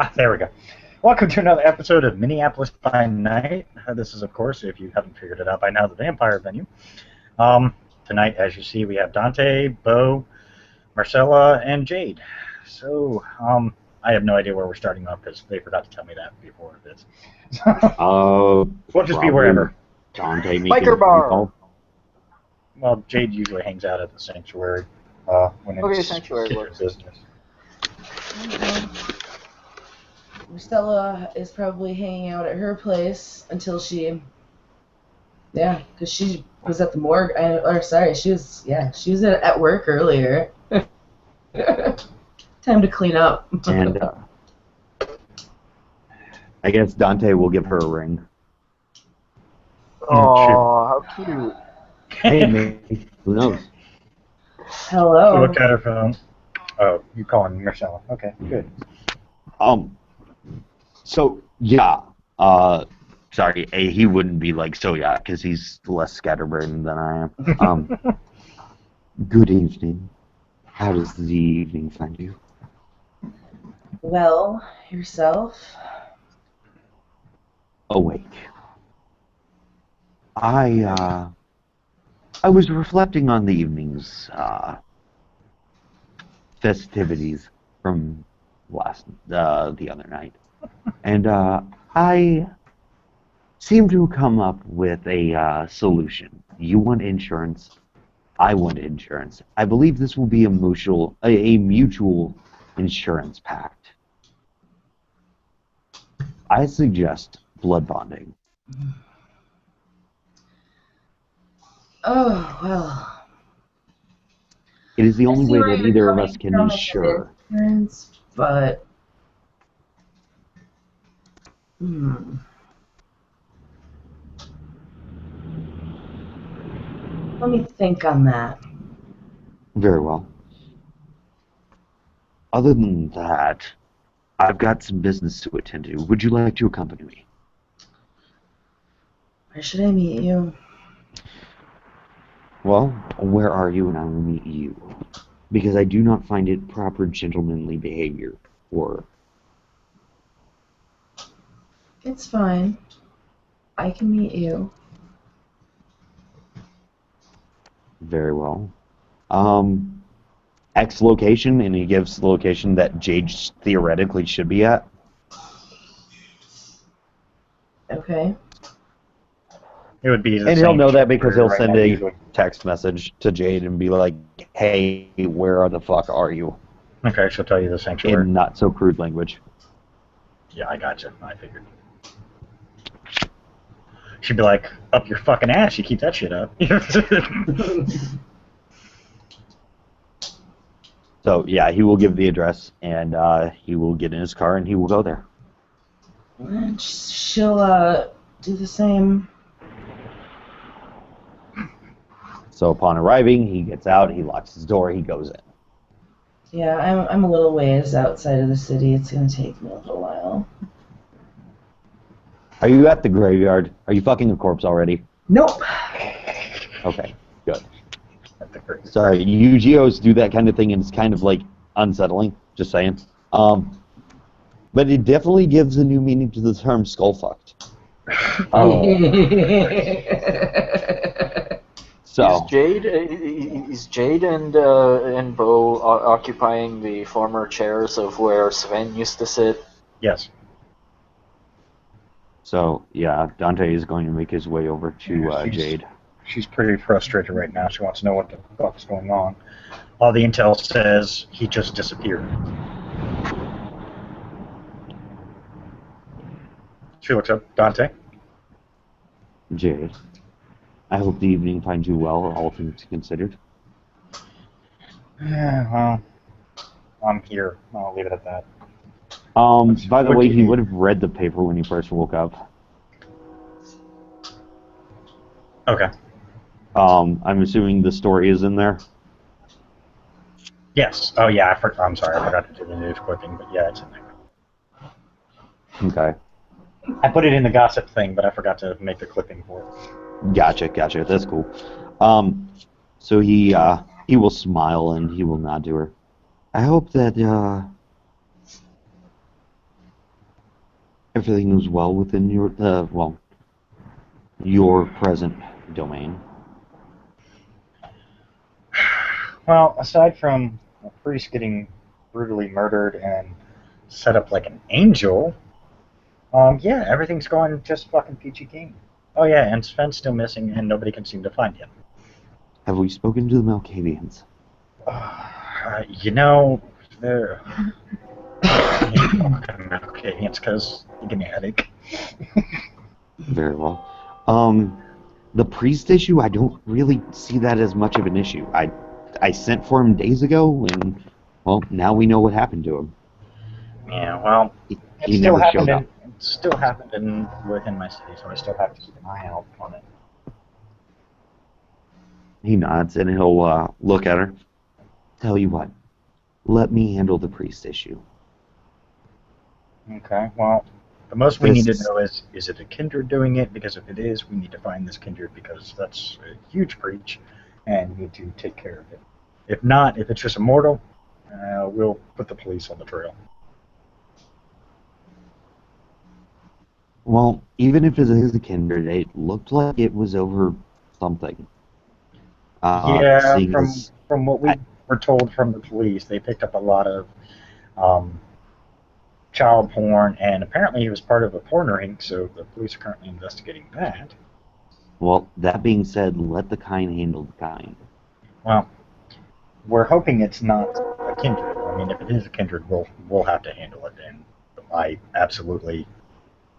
There we go. Welcome to another episode of Minneapolis by Night. This is, of course, if you haven't figured it out by now, the vampire venue. Tonight, as you see, we have Dante, Bo, Marcella, and Jade. So, I have no idea where we're starting off because they forgot to tell me that before this. We'll just be wherever. Dante Biker bar. Well, Jade usually hangs out at the sanctuary when it's sanctuary works. business. Marcella is probably hanging out at her place until she, because she was at the morgue. She was at work earlier. Time to clean up. And I guess Dante will give her a ring. Oh, how cute! Hey, maybe. Who knows? Hello. Look at her phone. Oh, you calling Marcella? Okay, good. So yeah. Sorry, he wouldn't be like because he's less scatterbrained than I am. Good evening. How does the evening find you? Well, yourself? Awake. I was reflecting on the evening's festivities from the other night, and I seem to come up with a solution. You want insurance, I want insurance. I believe this will be a mutual insurance pact. I suggest blood bonding. Oh, well. It is the only way that either of us can insure. Insurance, but... Let me think on that. Very well. Other than that, I've got some business to attend to. Would you like to accompany me? Where should I meet you? Well, where are you and I will meet you. Because I do not find it proper gentlemanly behavior. It's fine. I can meet you. Very well. X location, and he gives the location that Jade theoretically should be at. Okay. It would be the And he'll same know that because he'll right send now, a usually. text message to Jade and be like, hey, where the fuck are you? Okay, she'll tell you the sanctuary. In not so crude language. Yeah, I gotcha. I figured. She'd be like, up your fucking ass, you keep that shit up. So, yeah, he will give the address, and he will get in his car, and he will go there. And she'll do the same. So upon arriving, he gets out, he locks his door, he goes in. Yeah, I'm a little ways outside of the city. It's going to take me a little while. Are you at the graveyard? Are you fucking a corpse already? Nope. Okay, good. Sorry, you Geos do that kind of thing, and it's kind of like unsettling. Just saying. But it definitely gives a new meaning to the term skull-fucked. So Is Jade and Bo occupying the former chairs of where Sven used to sit? Yes. So yeah, Dante is going to make his way over to Jade. She's pretty frustrated right now. She wants to know what the fuck's going on. All the intel says he just disappeared. She looks up. Dante? Jade, I hope the evening finds you well, all things considered. Yeah, well, I'm here. I'll leave it at that. By the way, he would have read the paper when he first woke up. Okay. I'm assuming the story is in there? Yes. Oh, yeah, I'm sorry. I forgot to do the news clipping, but yeah, it's in there. Okay. I put it in the gossip thing, but I forgot to make the clipping for it. Gotcha. That's cool. So he will smile and he will nod to her. I hope that everything was well within your present domain. Well, aside from a priest getting brutally murdered and set up like an angel, yeah, everything's going just fucking peachy keen. Oh yeah, and Sven's still missing, and nobody can seem to find him. Have we spoken to the Malkavians? You know, they're okay, it's because you give me a headache. Very well. The priest issue, I don't really see that as much of an issue. I sent for him days ago, and, well, now we know what happened to him. Yeah, well, He never showed up. It still happened within my city, so I still have to keep an eye out on it. He nods, and he'll look at her. Tell you what, let me handle the priest issue. Okay, well, the most we need to know is it a kindred doing it? Because if it is, we need to find this kindred because that's a huge breach, and we need to take care of it. If not, if it's just a mortal, we'll put the police on the trail. Well, even if it is a kindred, it looked like it was over something. Yeah, from what we were told from the police, they picked up a lot of child porn, and apparently he was part of a porn ring, so the police are currently investigating that. Well, that being said, let the kind handle the kind. Well, we're hoping it's not a kindred. I mean, if it is a kindred, we'll have to handle it, and I absolutely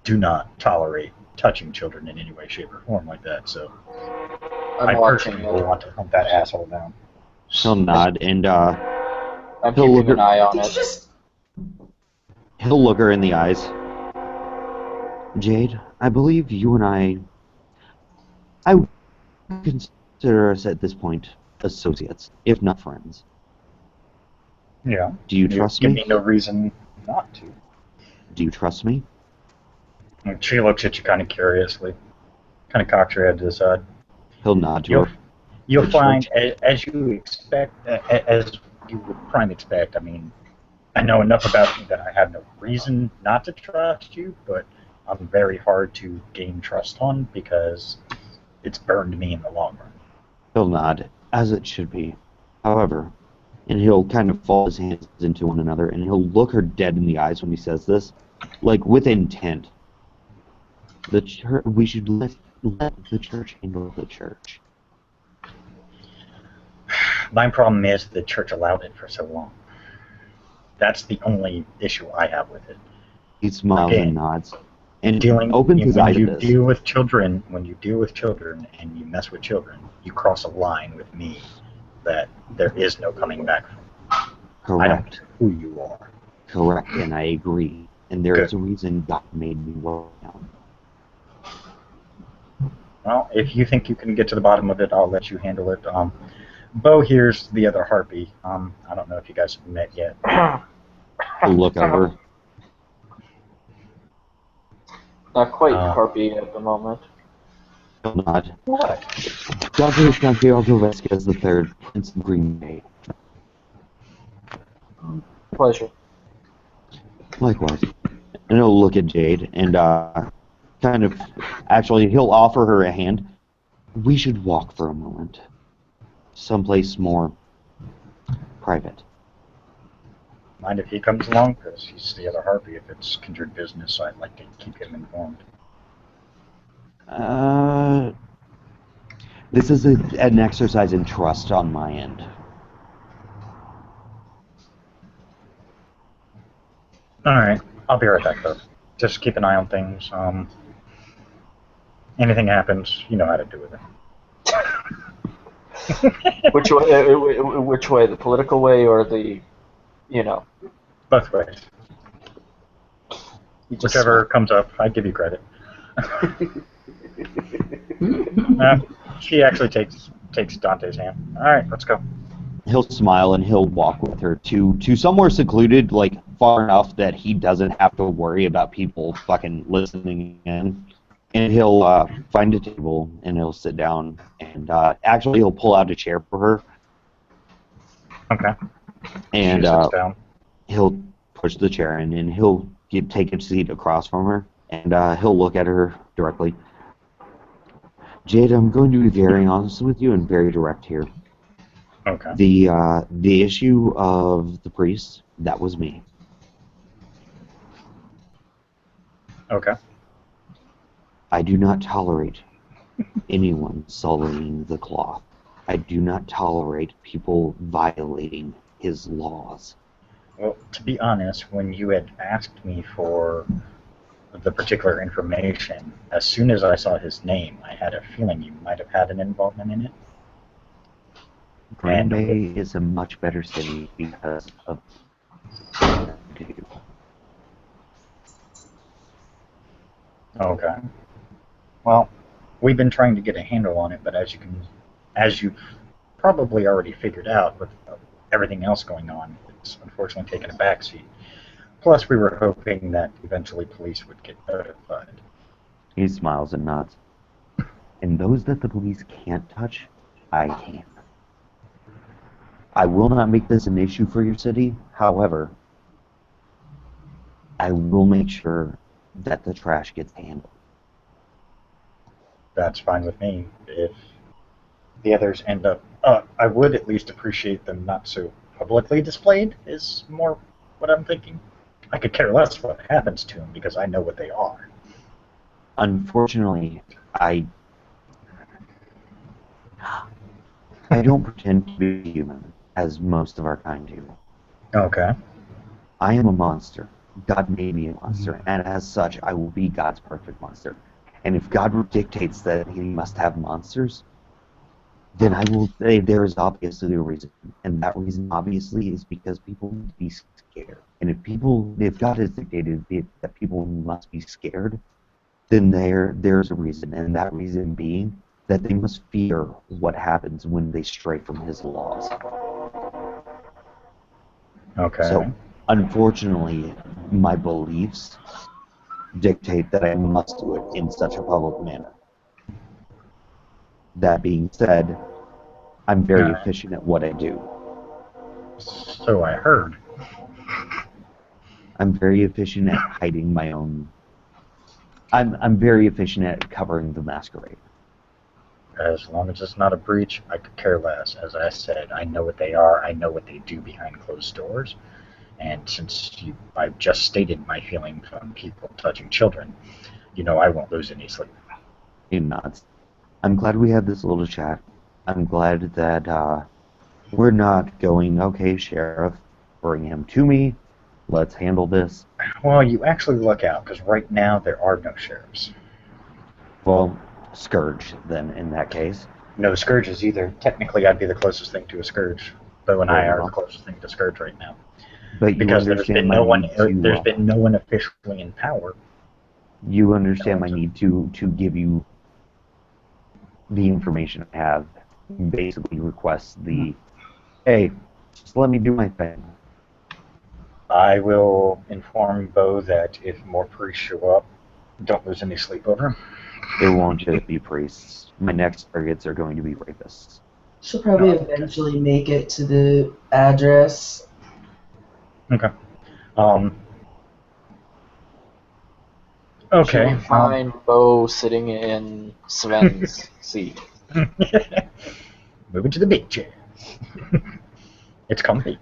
do not tolerate touching children in any way, shape, or form like that, so I personally will want to hunt that asshole down. He'll nod, and I'm keeping an eye on it. He'll look her in the eyes. Jade, I believe you and I would consider us at this point associates, if not friends. Yeah. Do you trust me? Give me no reason not to. Do you trust me? And she looks at you kind of curiously, kind of cocks her head to the side. He'll nod to her. You'll find, as you expect, as you would prime expect, I mean, I know enough about you that I have no reason not to trust you, but I'm very hard to gain trust on because it's burned me in the long run. He'll nod, as it should be. However, and he'll kind of fall his hands into one another, and he'll look her dead in the eyes when he says this, like with intent. We should let the church handle the church. My problem is the church allowed it for so long. That's the only issue I have with it. He smiles and nods, and opens his eyes at this. When you deal with children and you mess with children, you cross a line with me that there is no coming back from. Correct. I don't care who you are. Correct, and I agree. And there is a reason God made me well down. Well, if you think you can get to the bottom of it, I'll let you handle it. Bo here's the other harpy. I don't know if you guys have met yet. He'll look at her. Not quite harpy at the moment. He'll nod. What? Dr. Santiago Vasquez III, Prince of Green Bay. Pleasure. Likewise. And he'll look at Jade and kind of, actually, he'll offer her a hand. We should walk for a moment. Someplace more private. Mind if he comes along? Because he's the other harpy. If it's kindred business, I'd like to keep him informed. This is an exercise in trust on my end. Alright, I'll be right back, though. Just keep an eye on things. Anything happens, you know how to do with it. Which way? The political way or the, Both ways. Whichever comes up, I give you credit. She actually takes Dante's hand. All right, let's go. He'll smile and he'll walk with her to somewhere secluded, like far enough that he doesn't have to worry about people fucking listening in. And he'll find a table and he'll sit down and actually he'll pull out a chair for her. Okay. And she sits down. He'll push the chair in and he'll take a seat across from her. And he'll look at her directly. Jade, I'm going to be very honest with you and very direct here. Okay. The issue of the priest, that was me. Okay. I do not tolerate anyone sullying the cloth. I do not tolerate people violating his laws. Well, to be honest, when you had asked me for the particular information, as soon as I saw his name, I had a feeling you might have had an involvement in it. Green Bay is a much better city because of you. Okay. Well, we've been trying to get a handle on it, but as you've probably already figured out with everything else going on, it's unfortunately taken a backseat. Plus, we were hoping that eventually police would get notified. He smiles and nods. And those that the police can't touch, I can. I will not make this an issue for your city. However, I will make sure that the trash gets handled. That's fine with me. If the others end up, I would at least appreciate them not so publicly displayed, is more what I'm thinking. I could care less what happens to them because I know what they are. Unfortunately, I don't pretend to be human, as most of our kind do. Okay. I am a monster. God made me a monster, and as such, I will be God's perfect monster. And if God dictates that he must have monsters, then I will say there is obviously a reason. And that reason, obviously, is because people need to be scared. And if God has dictated that people must be scared, then there's a reason. And that reason being that they must fear what happens when they stray from his laws. Okay. So, unfortunately, my beliefs dictate that I must do it in such a public manner. That being said, I'm very efficient at what I do. So I heard. I'm very efficient at hiding my own. I'm very efficient at covering the masquerade. As long as it's not a breach, I could care less. As I said, I know what they are. I know what they do behind closed doors. And since I've just stated my feelings on people touching children, I won't lose any sleep. He nods. I'm glad we had this little chat. I'm glad that we're not going, okay, Sheriff, bring him to me. Let's handle this. Well, you actually look out, because right now there are no sheriffs. Well, Scourge, then, in that case. No scourges either. Technically, I'd be the closest thing to a scourge. Bo and I are the closest thing to scourge right now. But because there's been no one officially in power. You understand my need to give you the information I have. Basically request hey, just let me do my thing. I will inform Bo that if more priests show up, don't lose any sleep over him. It won't just be priests. My next targets are going to be rapists. She'll probably eventually make it to the address. Okay. Okay. She'll find Bo sitting in Sven's seat. Moving to the big chair. It's comfy.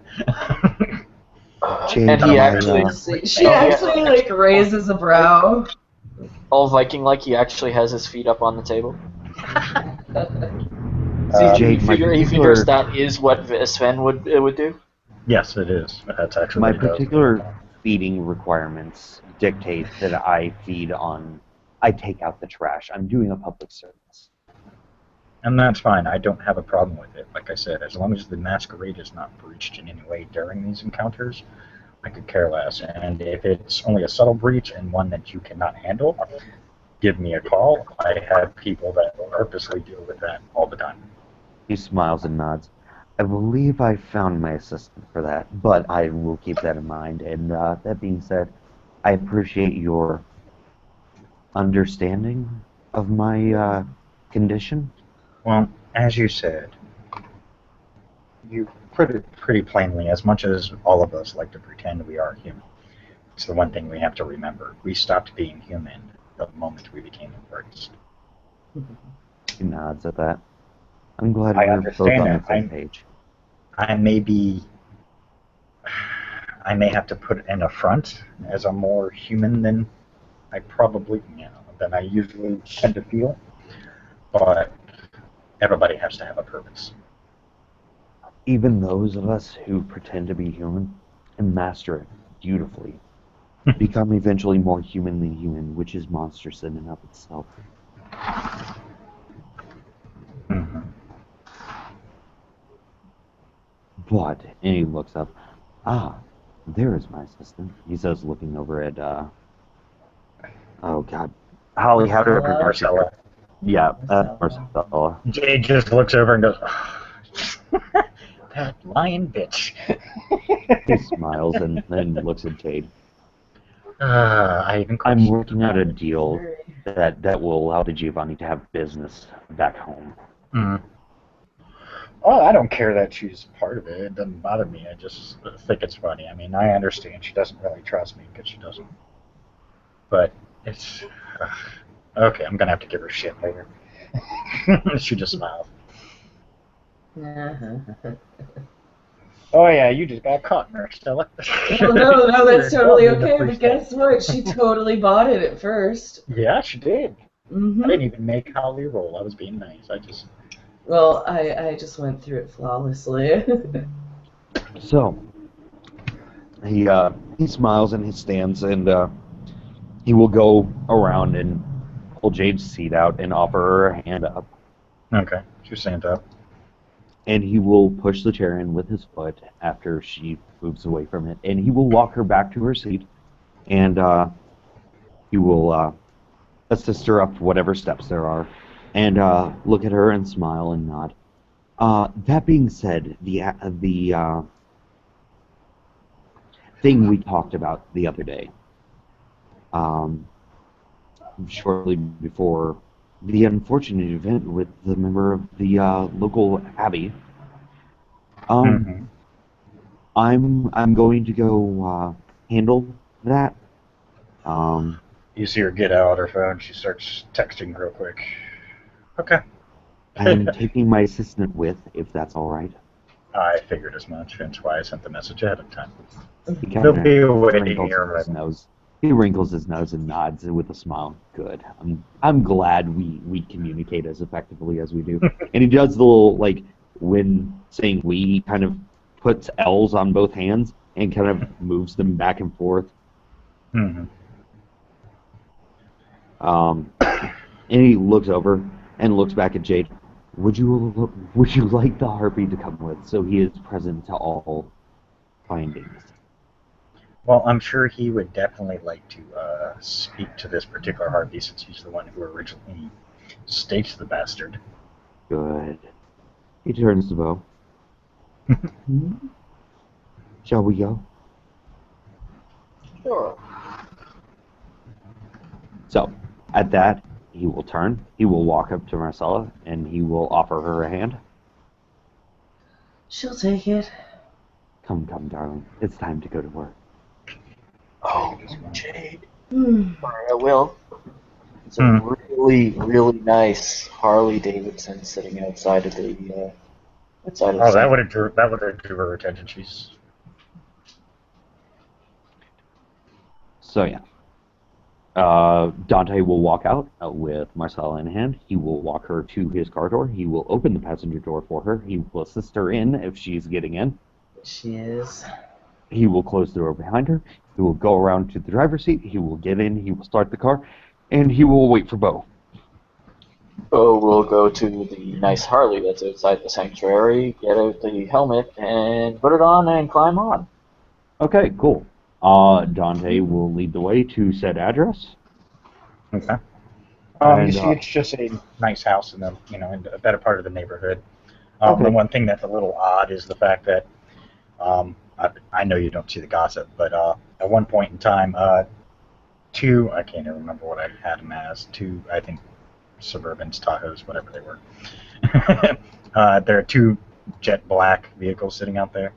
And he actually, she actually raises a brow. all Viking-like, he actually has his feet up on the table. Jade, he figures that is what Sven would do? Yes, it is. That's actually my what he does. particular feeding requirements dictate that I take out the trash. I'm doing a public service. And that's fine. I don't have a problem with it. Like I said, as long as the masquerade is not breached in any way during these encounters, I could care less. And if it's only a subtle breach and one that you cannot handle, give me a call. I have people that purposely deal with that all the time. He smiles and nods. I believe I found my assistant for that, but I will keep that in mind. And that being said, I appreciate your understanding of my condition. Well, as you said, you put it pretty plainly, as much as all of us like to pretend we are human. It's the one thing we have to remember. We stopped being human the moment we became embraced. He nods at that. I'm glad I we're both understand on that. the same page. I may have to put in a front as I'm more human than I probably, than I usually tend to feel. But everybody has to have a purpose. Even those of us who pretend to be human and master it beautifully become eventually more human than human, which is monstrous in and of itself. Mm-hmm. But, and he looks up, there is my assistant, he says, looking over at, oh god, Holly, how do I pronounce your Marcella. Yeah, Marcella. Marcella. Jade just looks over and goes, that lying bitch. He smiles and then looks at Jade. I even I'm working out a Sorry. deal that will allow the Giovanni to have business back home. Mm. Oh, I don't care that she's part of it. It doesn't bother me. I just think it's funny. I mean, I understand she doesn't really trust me because she doesn't. But it's okay. I'm gonna have to give her shit later. She just smiles. Oh yeah, you just got caught, Marcella. No, that's totally okay. But guess what? She totally bought it at first. Yeah, she did. Mm-hmm. I didn't even make Holly roll. I was being nice. Well, I just went through it flawlessly. So, he smiles and he stands and he will go around and pull Jade's seat out and offer her a hand up. Okay, she stands up. And he will push the chair in with his foot after she moves away from it. And he will walk her back to her seat and he will assist her up whatever steps there are and look at her and smile and nod. That being said, the thing we talked about the other day, shortly before the unfortunate event with the member of the local abbey, Mm-hmm. I'm going to go handle that. You see her get out her phone. She starts texting real quick. Okay. I'm taking my assistant with, if that's all right. I figured as much. That's why I sent the message ahead of time. He They'll kind be of waiting wrinkles here. his nose. He wrinkles his nose and nods with a smile. Good. I'm glad we communicate as effectively as we do. And he does the little, like, when saying we, he kind of puts L's on both hands and kind of moves them back and forth. Mm-hmm. And he looks over and looks back at Jade. Would you like the harpy to come with so he is present to all findings? Well, I'm sure he would definitely like to speak to this particular harpy since he's the one who originally staked the bastard. Good. He turns to Bo. Shall we go? Sure. So, at that, he will turn, he will walk up to Marcella, and he will offer her a hand. She'll take it. Come, darling. It's time to go to work. Oh, Jade. Hmm. I will. It's a really, really nice Harley Davidson sitting outside of the outside of. Oh, that would have drew her attention. She's So, yeah. Dante will walk out with Marcella in hand. He will walk her to his car door. He will open the passenger door for her. He will assist her in if she's getting in. She is. He will close the door behind her. He will go around to the driver's seat. He will get in. He will start the car. And he will wait for Bo. Bo will go to the nice Harley that's outside the sanctuary, get out the helmet, and put it on and climb on. Okay, cool. Dante will lead the way to said address. okay. And, You see, it's just a nice house in in a better part of the neighborhood. Okay. The one thing that's a little odd is the fact that I know you don't see the gossip, but at one point in time, I can't even remember what I had them as, two, I think, Suburbans, Tahoes, whatever they were. There are two jet black vehicles sitting out there.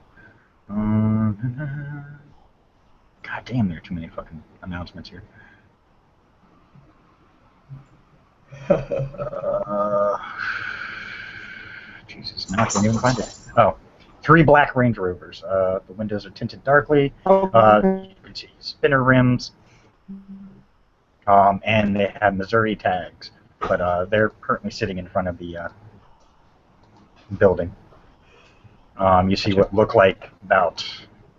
God God damn, there are too many fucking announcements here. Jesus, now I can't even find it. Oh, 3 black Range Rovers. The windows are tinted darkly. You can see spinner rims. And they have Missouri tags. But they're currently sitting in front of the building. You see what look like about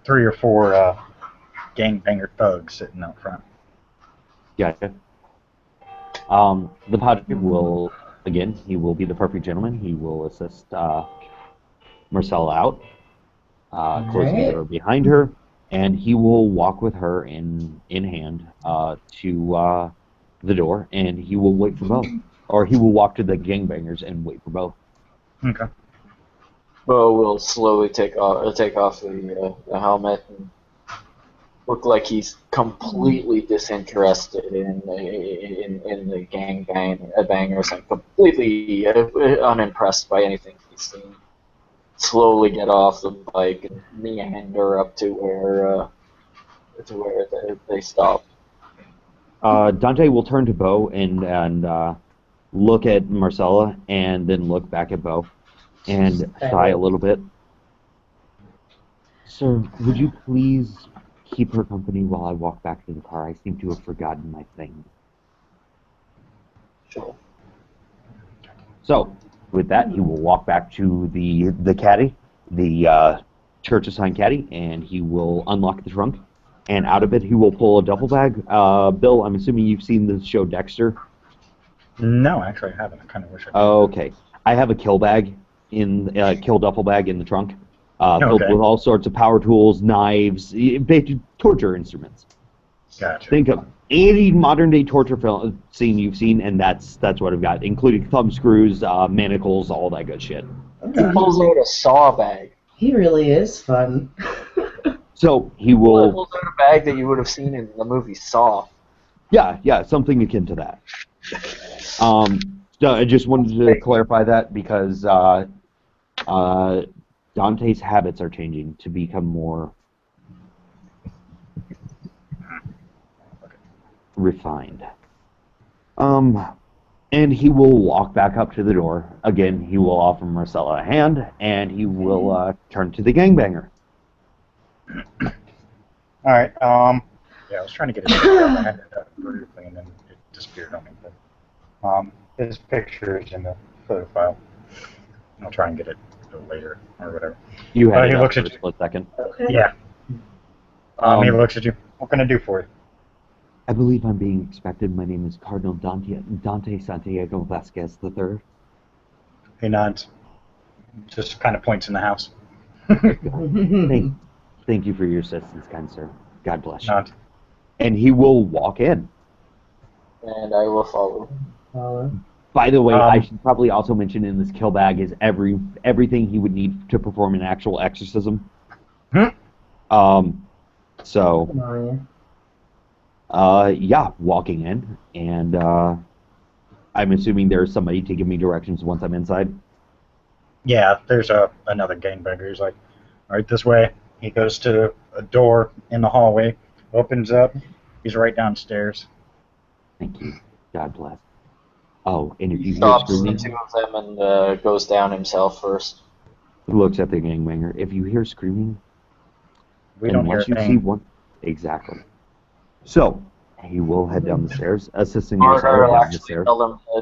3 or 4 gangbanger thugs sitting out front. Gotcha. The Padre will, again, he will be the perfect gentleman. He will assist Marcella out, closing the door behind her, and he will walk with her in hand to the door, and he will wait for Bo. Or he will walk to the gangbangers and wait for Bo. Okay. Bo will slowly take off the helmet and look like he's completely disinterested in the bangers and completely unimpressed by anything he's seen. Slowly get off the bike and meander up to where they stop. Dante will turn to Bo and look at Marcella and then look back at Bo and sigh a little bit. Sir, would you please keep her company while I walk back to the car? I seem to have forgotten my thing. Sure. So, with that, he will walk back to the caddy, the church-assigned caddy, and he will unlock the trunk. And out of it, he will pull a duffel bag. Bill, I'm assuming you've seen the show Dexter. No, actually, I haven't. I kind of wish I did. Okay. I have a kill bag kill duffel bag in the trunk, filled with all sorts of power tools, knives, basic torture instruments. Gotcha. Think of any modern day torture film scene you've seen, and that's what I've got, including thumb screws, manacles, all that good shit. He pulls out a saw bag. He really is fun. So he He will. pulls out a bag that you would have seen in the movie Saw. Yeah, something akin to that. I just wanted to clarify that because Dante's habits are changing to become more refined. And he will walk back up to the door. Again, he will offer Marcella a hand, and he will turn to the gangbanger. All right. Yeah, I was trying to get it. I had it up briefly, and then it disappeared on me. But his picture is in the photo file. I'll try and get it later or whatever. You had he it looks up at for a you. split second. Okay. Yeah. He looks at you. What can I do for you? I believe I'm being expected. My name is Cardinal Dante Santiago Vasquez III. He nods. Just kind of points in the house. Thank you for your assistance, kind sir. God bless you. Nods. And he will walk in. And I will follow. By the way, I should probably also mention in this kill bag is everything he would need to perform an actual exorcism. Walking in, and I'm assuming there's somebody to give me directions once I'm inside. Yeah, there's another gangbanger. He's like, all right, this way. He goes to a door in the hallway, opens up. He's right downstairs. Thank you. God bless. Oh, and if you hear Stops the screaming, two of them and goes down himself first. he looks at the gangbanger. If you hear screaming, We don't hear a you see thing. one, exactly. So he will head down the stairs, assisting Margaret Marcella will down the actually stairs.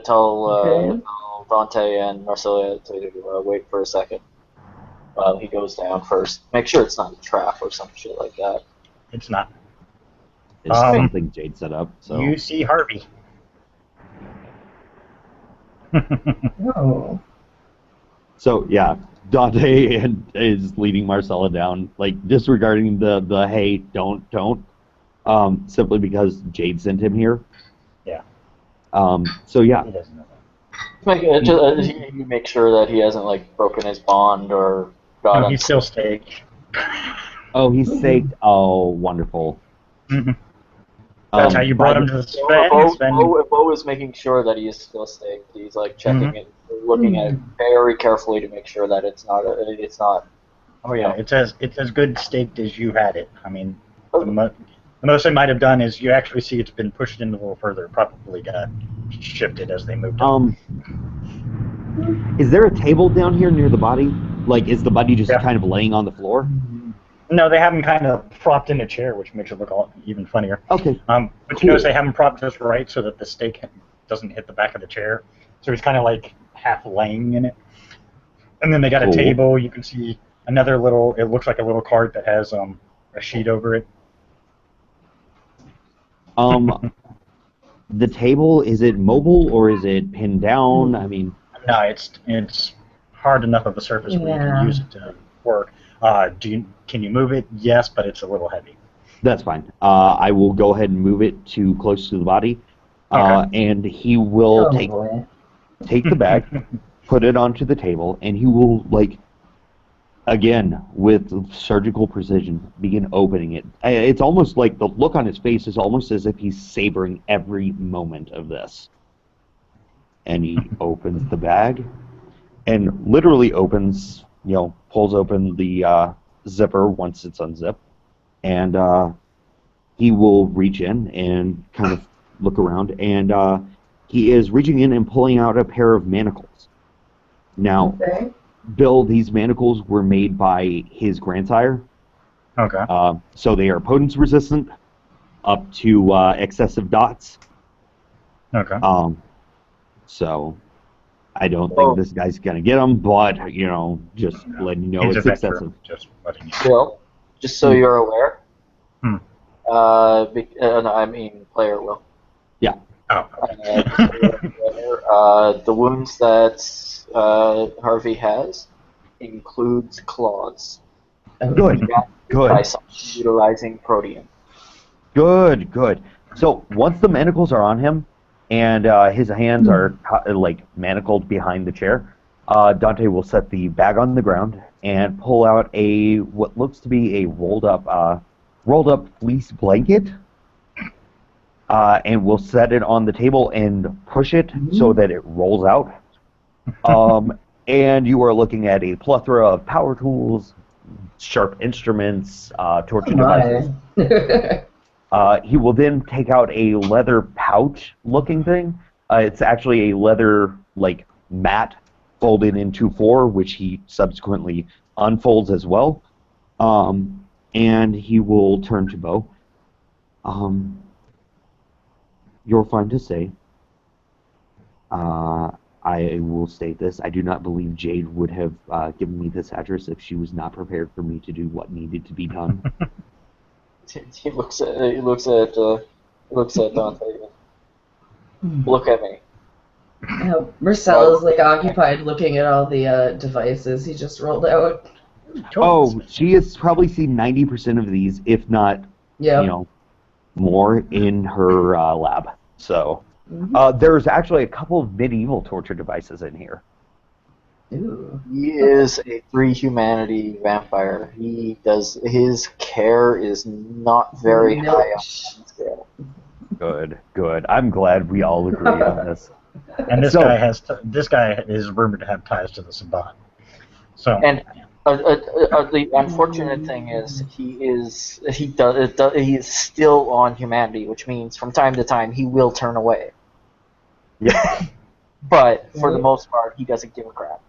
tell Dante and Marcella to wait for a second while he goes down first. Make sure it's not a trap or some shit like that. It's not. It's something Jade set up. So You see Harvey. Oh. So yeah, Dante is leading Marcella down, like disregarding the hey, don't, simply because Jade sent him here. Yeah. So yeah, He doesn't know that. You make sure that he hasn't like broken his bond or got No, he's still staged. oh, he's staked. Oh, wonderful. Mhm. That's how you brought him to the Sven. Bo is making sure that he is still staked. He's like checking it, looking at it very carefully to make sure that it's not. Oh yeah, it's as good staked as you had it. I mean, The most they might have done is you actually see it's been pushed in a little further. Probably got shifted as they moved it. Is there a table down here near the body? Like, is the body just Yeah. kind of laying on the floor? No, they have him kind of propped in a chair, which makes it look even funnier. Okay. But cool. you notice they have him propped just right so that the stake doesn't hit the back of the chair. So he's kind of like half laying in it. And then they got Cool. a table. You can see another little, it looks like a little cart that has a sheet over it. The table, is it mobile or is it pinned down? I mean, No, it's hard enough of a surface where you can use it to work. Can you move it? Yes, but it's a little heavy. that's fine. I will go ahead and move it to close to the body, and he will take the bag, put it onto the table, and he will, like, again, with surgical precision, begin opening it. It's almost like the look on his face is almost as if he's savoring every moment of this. And he opens the bag, and literally opens, pulls open the zipper once it's unzipped, and he will reach in and kind of look around, and he is reaching in and pulling out a pair of manacles. Now, Bill, these manacles were made by his grandsire. Okay. So they are potence resistant up to excessive dots. Okay. So I don't think this guy's going to get them, but, just letting you know He's it's a veteran, excessive. just letting you know. Will, just so you're aware. Hmm. No, I mean player Will. Yeah. Oh. The wounds that Harvey has includes claws. Good. By utilizing protein. Good. So once the manacles are on him, and his hands are manacled behind the chair, Dante will set the bag on the ground and pull out what looks to be a rolled up fleece blanket, and will set it on the table and push it so that it rolls out. And you are looking at a plethora of power tools, sharp instruments, torture devices. He will then take out a leather pouch-looking thing. It's actually a leather mat folded into four, which he subsequently unfolds as well. And he will turn to Bo. You're fine to say. I will state this. I do not believe Jade would have given me this address if she was not prepared for me to do what needed to be done. He looks at Dante. Look at me. Marcella's occupied looking at all the devices he just rolled out. Oh, she has probably seen 90% of these, if not, more in her lab. So there's actually a couple of medieval torture devices in here. Ooh. He is a 3 humanity vampire. His care is not very high on the scale. Good. I'm glad we all agree on this. And this guy is rumored to have ties to the Sabat. So. And the unfortunate thing is he is still on humanity, which means from time to time he will turn away. Yeah. But for the most part, he doesn't give a crap.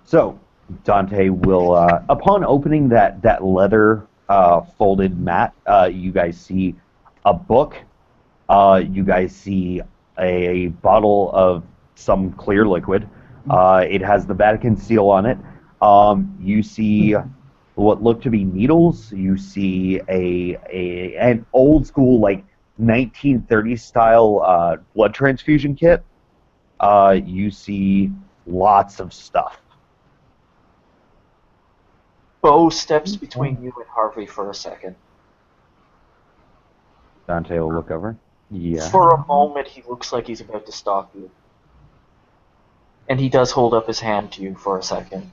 So Dante will, upon opening that leather folded mat, you guys see a book. You guys see a bottle of some clear liquid. It has the Vatican seal on it. You see what look to be needles. You see an old school 1930s style blood transfusion kit. You see lots of stuff. Bo steps between you and Harvey for a second. Dante will look over. Yeah. For a moment, he looks like he's about to stalk you. And he does hold up his hand to you for a second.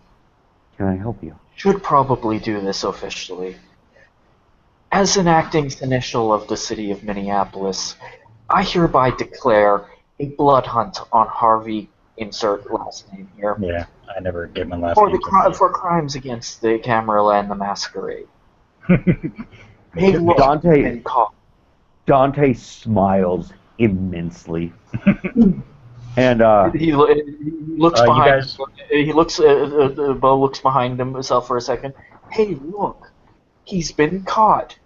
Can I help you? Should probably do this officially. As an acting seneschal of the city of Minneapolis, I hereby declare a blood hunt on Harvey, insert last name here. Yeah, I never gave my last For name. for crimes against the Camarilla and the Masquerade. Hey, look, Dante- been caught. Dante smiles immensely, and He looks You behind. guys, He looks. Bo looks behind himself for a second. Hey, look, he's been caught.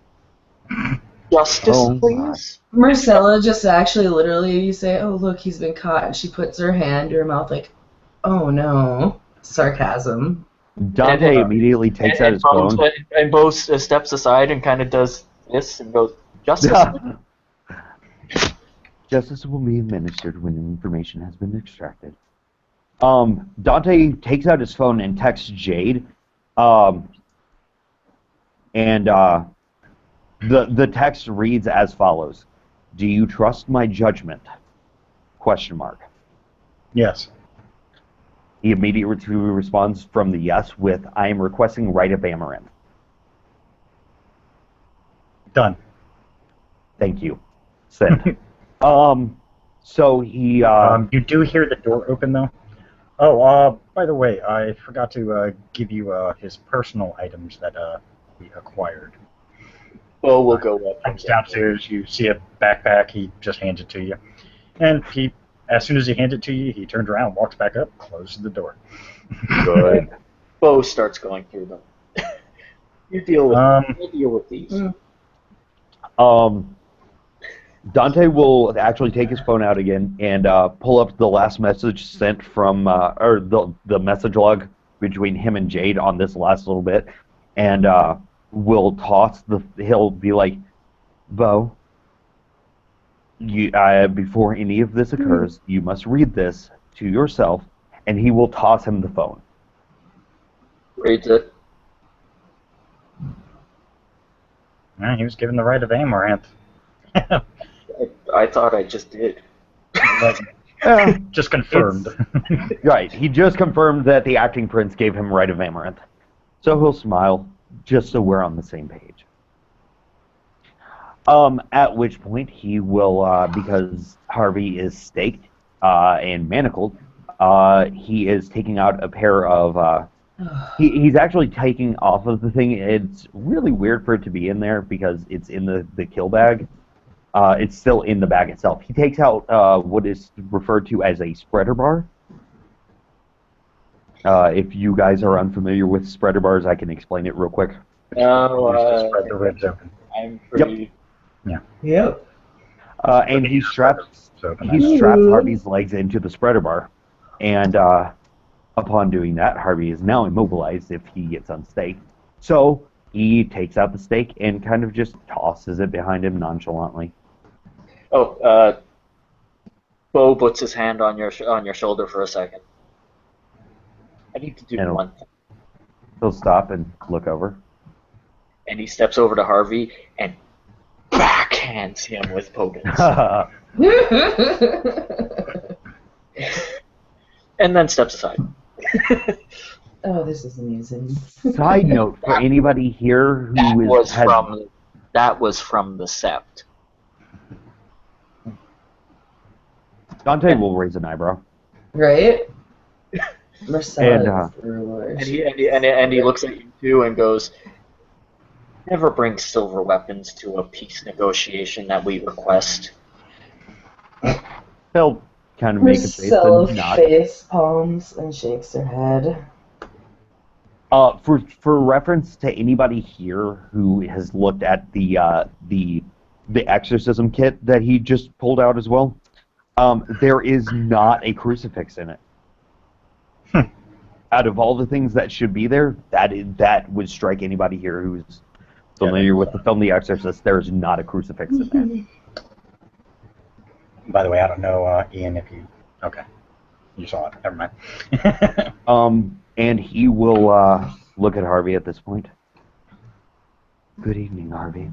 Justice, Oh, my. please. Marcella just actually literally you say, "Oh look, he's been caught," and she puts her hand to her mouth like, "Oh no," sarcasm. Dante immediately takes out his phone. And Bo steps aside and kind of does this and goes, "Justice." Justice will be administered when information has been extracted. Dante takes out his phone and texts Jade. The text reads as follows: "Do you trust my judgment?" Question mark. yes. He immediately responds from the yes with, "I am requesting right of Amaranth." Done. Thank you. Send. So he You do hear the door open, though. Oh, by the way, I forgot to give you his personal items that we acquired. Bo will go up. Comes downstairs, you see a backpack, he just hands it to you. And as soon as he hands it to you, he turns around, walks back up, closes the door. good. Bo starts going through them. You deal with these. Dante will actually take his phone out again and pull up the last message sent from, or the message log between him and Jade on this last little bit, and will toss he'll be like, "Bo, before any of this occurs, you must read this to yourself," and he will toss him the phone. Reads it. He was given the right of Amaranth. I thought I just did. Just confirmed. Right, he just confirmed that the acting prince gave him right of Amaranth. So he'll smile, just so we're on the same page. At which point he will, because Harvey is staked and manacled, he is taking out a pair of... he's actually taking off of the thing. It's really weird for it to be in there because it's in the kill bag. It's still in the bag itself. He takes out what is referred to as a spreader bar. If you guys are unfamiliar with spreader bars, I can explain it real quick. No, spread the ribs open. I'm pretty... Yep. And he straps Harvey's legs into the spreader bar. And upon doing that, Harvey is now immobilized if he gets unstaked. So he takes out the stake and kind of just tosses it behind him nonchalantly. Oh, Bo puts his hand on your shoulder for a second. I need to do one thing. He'll stop and look over. And he steps over to Harvey and backhands him with potence. And then steps aside. Oh, this is amusing. Side note, for anybody here who that was from the Sept. Dante will raise an eyebrow. Right? Marcella And, and he looks at you too and goes, "Never bring silver weapons to a peace negotiation that we request." He'll kind of make a face Marcella and nod. face palms and shakes her head. For reference to anybody here who has looked at the exorcism kit that he just pulled out as well, there is not a crucifix in it. Out of all the things that should be there, that would strike anybody here who's familiar with the film The Exorcist. There is not a crucifix in there. By the way, I don't know, Ian, if you... Okay. You saw it. Never mind. And he will look at Harvey at this point. "Good evening, Harvey.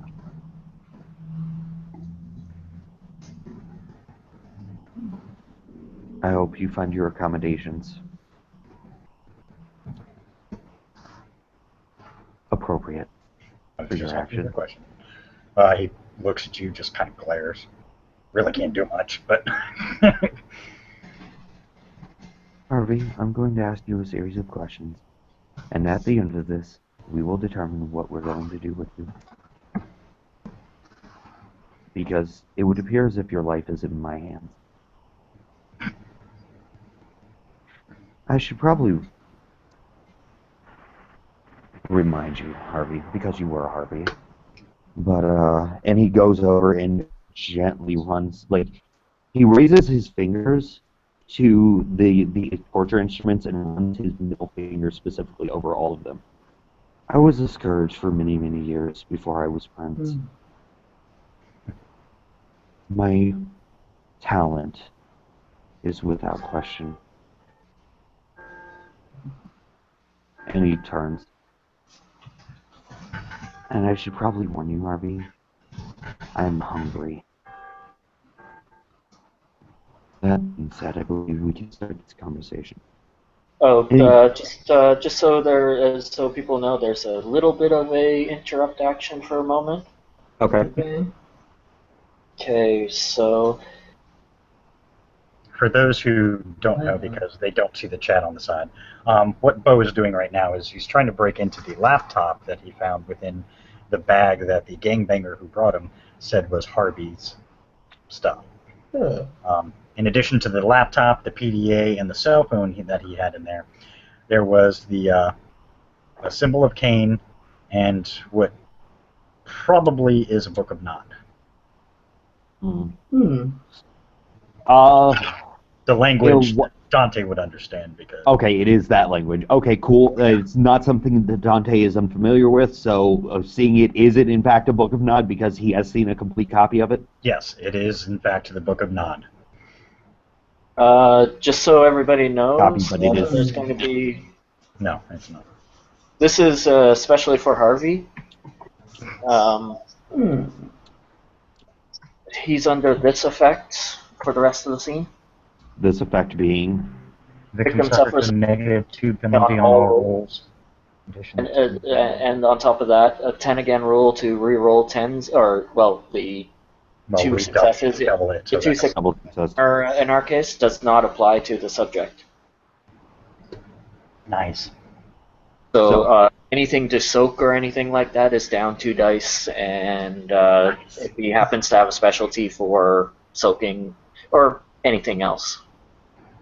I hope you find your accommodations appropriate for your action." Question. He looks at you, just kind of glares. Really can't do much, but... Harvey, I'm going to ask you a series of questions, and at the end of this, we will determine what we're going to do with you. because it would appear as if your life is in my hands. I should probably remind you, Harvey, because you were Harvey. But, and he goes over and gently runs, like, he raises his fingers to the torture instruments and runs his middle finger specifically over all of them. I was a scourge for many, many years before I was Prince. My talent is without question. And he turns. And I should probably warn you, Harvey, I'm hungry. That being said, I believe we can start this conversation. Oh, just so people know, there's a little bit of a interrupt action for a moment. Okay. Okay, so For those who don't know, because they don't see the chat on the side, what Bo is doing right now is he's trying to break into the laptop that he found within the bag that the gangbanger who brought him said was Harvey's stuff. In addition to the laptop, the PDA, and the cell phone that he had in there, there was the a symbol of Cain and what probably is a Book of Nod. The language that Dante would understand because. Okay, it is that language. Okay, cool. It's not something that Dante is unfamiliar with, so seeing it, is it in fact a Book of Nod because he has seen a complete copy of it? Yes, it is in fact the Book of Nod. Just so everybody knows, But it is. there's going to be... No, it's not. This is especially for Harvey. He's under this effect for the rest of the scene. This effect being? Victim suffers a -2 penalty on all rolls. And on top of that, a 10 again rule to re-roll 10s, or, well, the two successes. Double it. The two successes in our case does not apply to the subject. Nice. So anything to soak or anything like that is down 2 dice, and if he happens to have a specialty for soaking or anything else.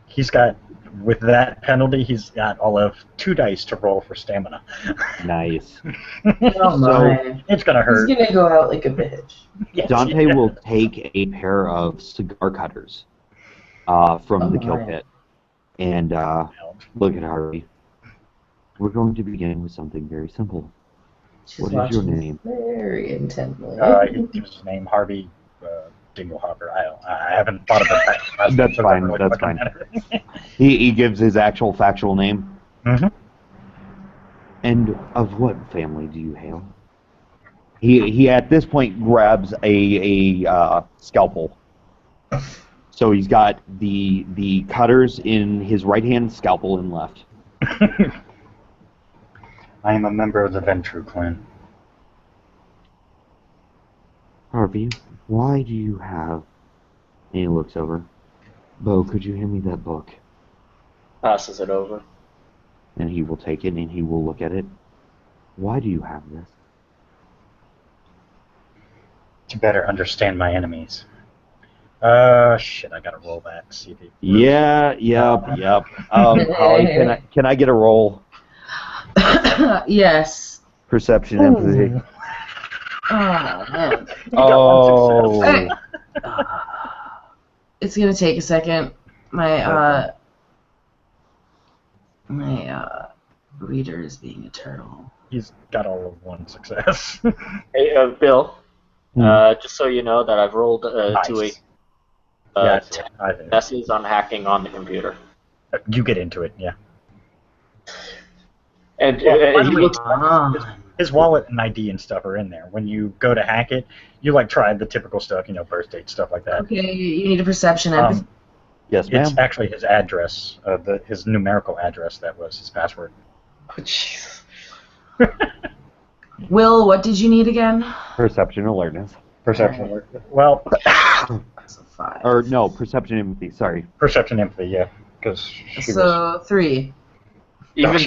He's got, with that penalty, he's got all of 2 dice to roll for stamina. Nice. Oh my. It's gonna hurt. He's gonna go out like a bitch. Yes, Dante yeah. will take a pair of cigar cutters from the kill pit and look at Harvey. We're going to begin with something very simple. She's What is your watching name? very intently. He gives his name Harvey Dinglehopper. I haven't thought of it. That's fine. That's fine. He gives his actual factual name. Mm-hmm. And of what family do you hail? He at this point grabs a scalpel. So he's got the cutters in his right hand, scalpel in left. I am a member of the Ventru clan. Harvey, why do you have... And he looks over. Bo, could you hand me that book? Passes it over. And he will take it and he will look at it. Why do you have this? To better understand my enemies. Shit, I gotta roll that. See if he... Yep. Holly, can I get a roll? Yes. Perception, empathy. Oh man. Oh. It's gonna take a second. My reader is being a turtle. He's got all of 1 success. Hey, Bill, just so you know that I've rolled to a 10 successes on hacking on the computer. You get into it, yeah. And Well, he looks his wallet and ID and stuff are in there. When you go to hack it, you like try the typical stuff, birth date, stuff like that. Okay, you need a perception. Yes, ma'am. It's actually his address, his numerical address that was his password. Oh, jeez. Will, what did you need again? Perception alertness. Perception. Well, That's a 5. Or no, perception empathy, sorry. perception empathy, yeah. Because So 3. Even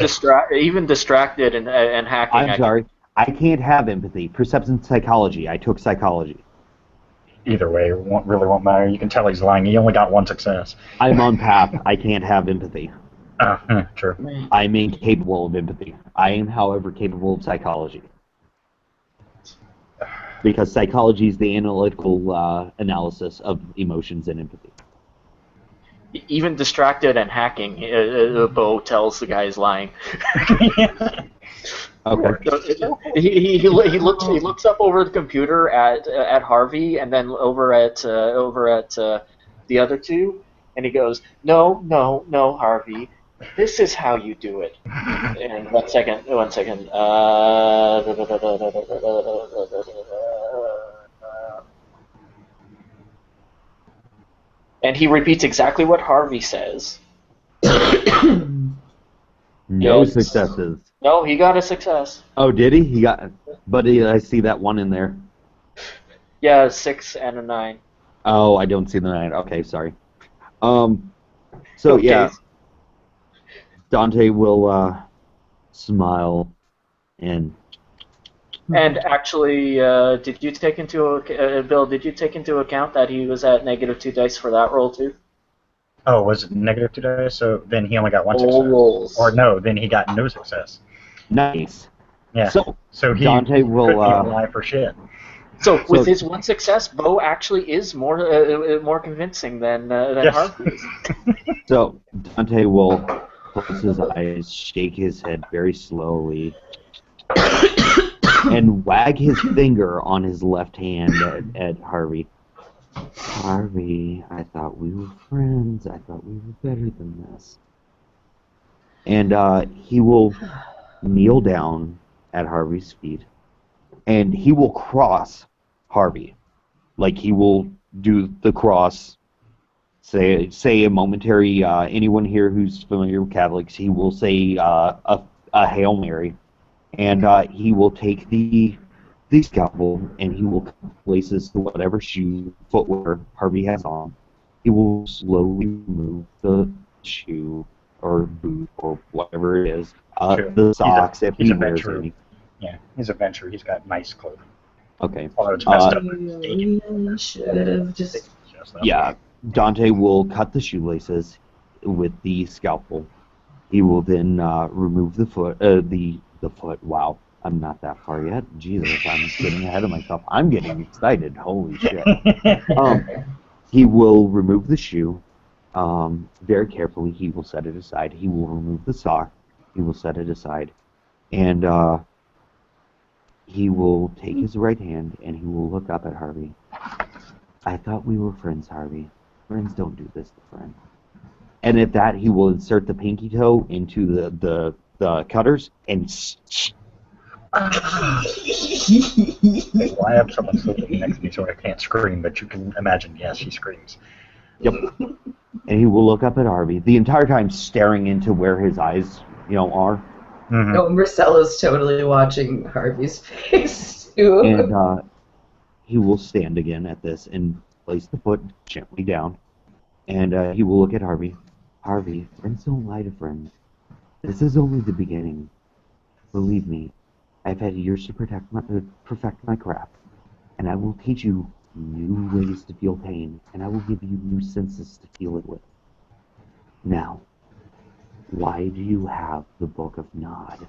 distracted and hacking. I'm sorry. I can't have empathy. Perception psychology. I took psychology. Either way, really won't matter. You can tell he's lying. He only got one success. I'm on path. I can't have empathy. True. I'm incapable of empathy. I am, however, capable of psychology. Because psychology is the analytical analysis of emotions and empathy. Even distracted and hacking, Bo tells the guy he's lying. Okay. He looks up over the computer at Harvey and then over at the other two, and he goes, no, Harvey, this is how you do it. And one second. And he repeats exactly what Harvey says. No Yes. successes. No, he got a success. Oh, did he? He got. But I see that one in there. Yeah, 6 and a 9. Oh, I don't see the 9. Okay, sorry. So Okay. yeah, Dante will smile and. And actually, did you take into Bill? Did you take into account that he was at -2 dice for that roll too? Oh, was it -2 dice? So then he only got one All success. rolls. Or no, then he got no success. Nice. Yeah. So he Dante will. couldn't lie for shit. So with his one success, Bo actually is more convincing than Yes. Harvey is. So Dante will close his eyes, shake his head very slowly, and wag his finger on his left hand at Harvey. Harvey, I thought we were friends. I thought we were better than this. And he will kneel down at Harvey's feet, and he will cross Harvey. Like, he will do the cross, say a momentary, anyone here who's familiar with Catholics, he will say a Hail Mary, and he will take the scalpel, and he will place this to whatever footwear Harvey has on. He will slowly remove the shoe or boot or whatever it is, Sure. the socks if he's he a wears venturer. any. Yeah, he's a venturer. He's got nice clothing. Okay. Although it's messed up. Really should have just. Yeah, Dante will cut the shoelaces with the scalpel. He will then remove the foot. The foot. Wow, I'm not that far yet. Jesus, I'm getting ahead of myself. I'm getting excited. Holy shit. He will remove the shoe. Very carefully, he will set it aside. He will remove the sock. He will set it aside, and he will take his right hand and he will look up at Harvey. I thought we were friends, Harvey. Friends don't do this to friends. And at that, he will insert the pinky toe into the cutters and. Well, I have someone sleeping next to me, so I can't scream, but you can imagine, yes, he screams. Yep. And he will look up at Harvey the entire time, staring into where his eyes, are. Mm-hmm. No, Marcella's totally watching Harvey's face too. And he will stand again at this and place the foot gently down. And he will look at Harvey. Harvey, friends don't lie to friends. This is only the beginning. Believe me, I've had years to perfect my craft, and I will teach you new ways to feel pain, and I will give you new senses to feel it with. Now, why do you have the Book of Nod?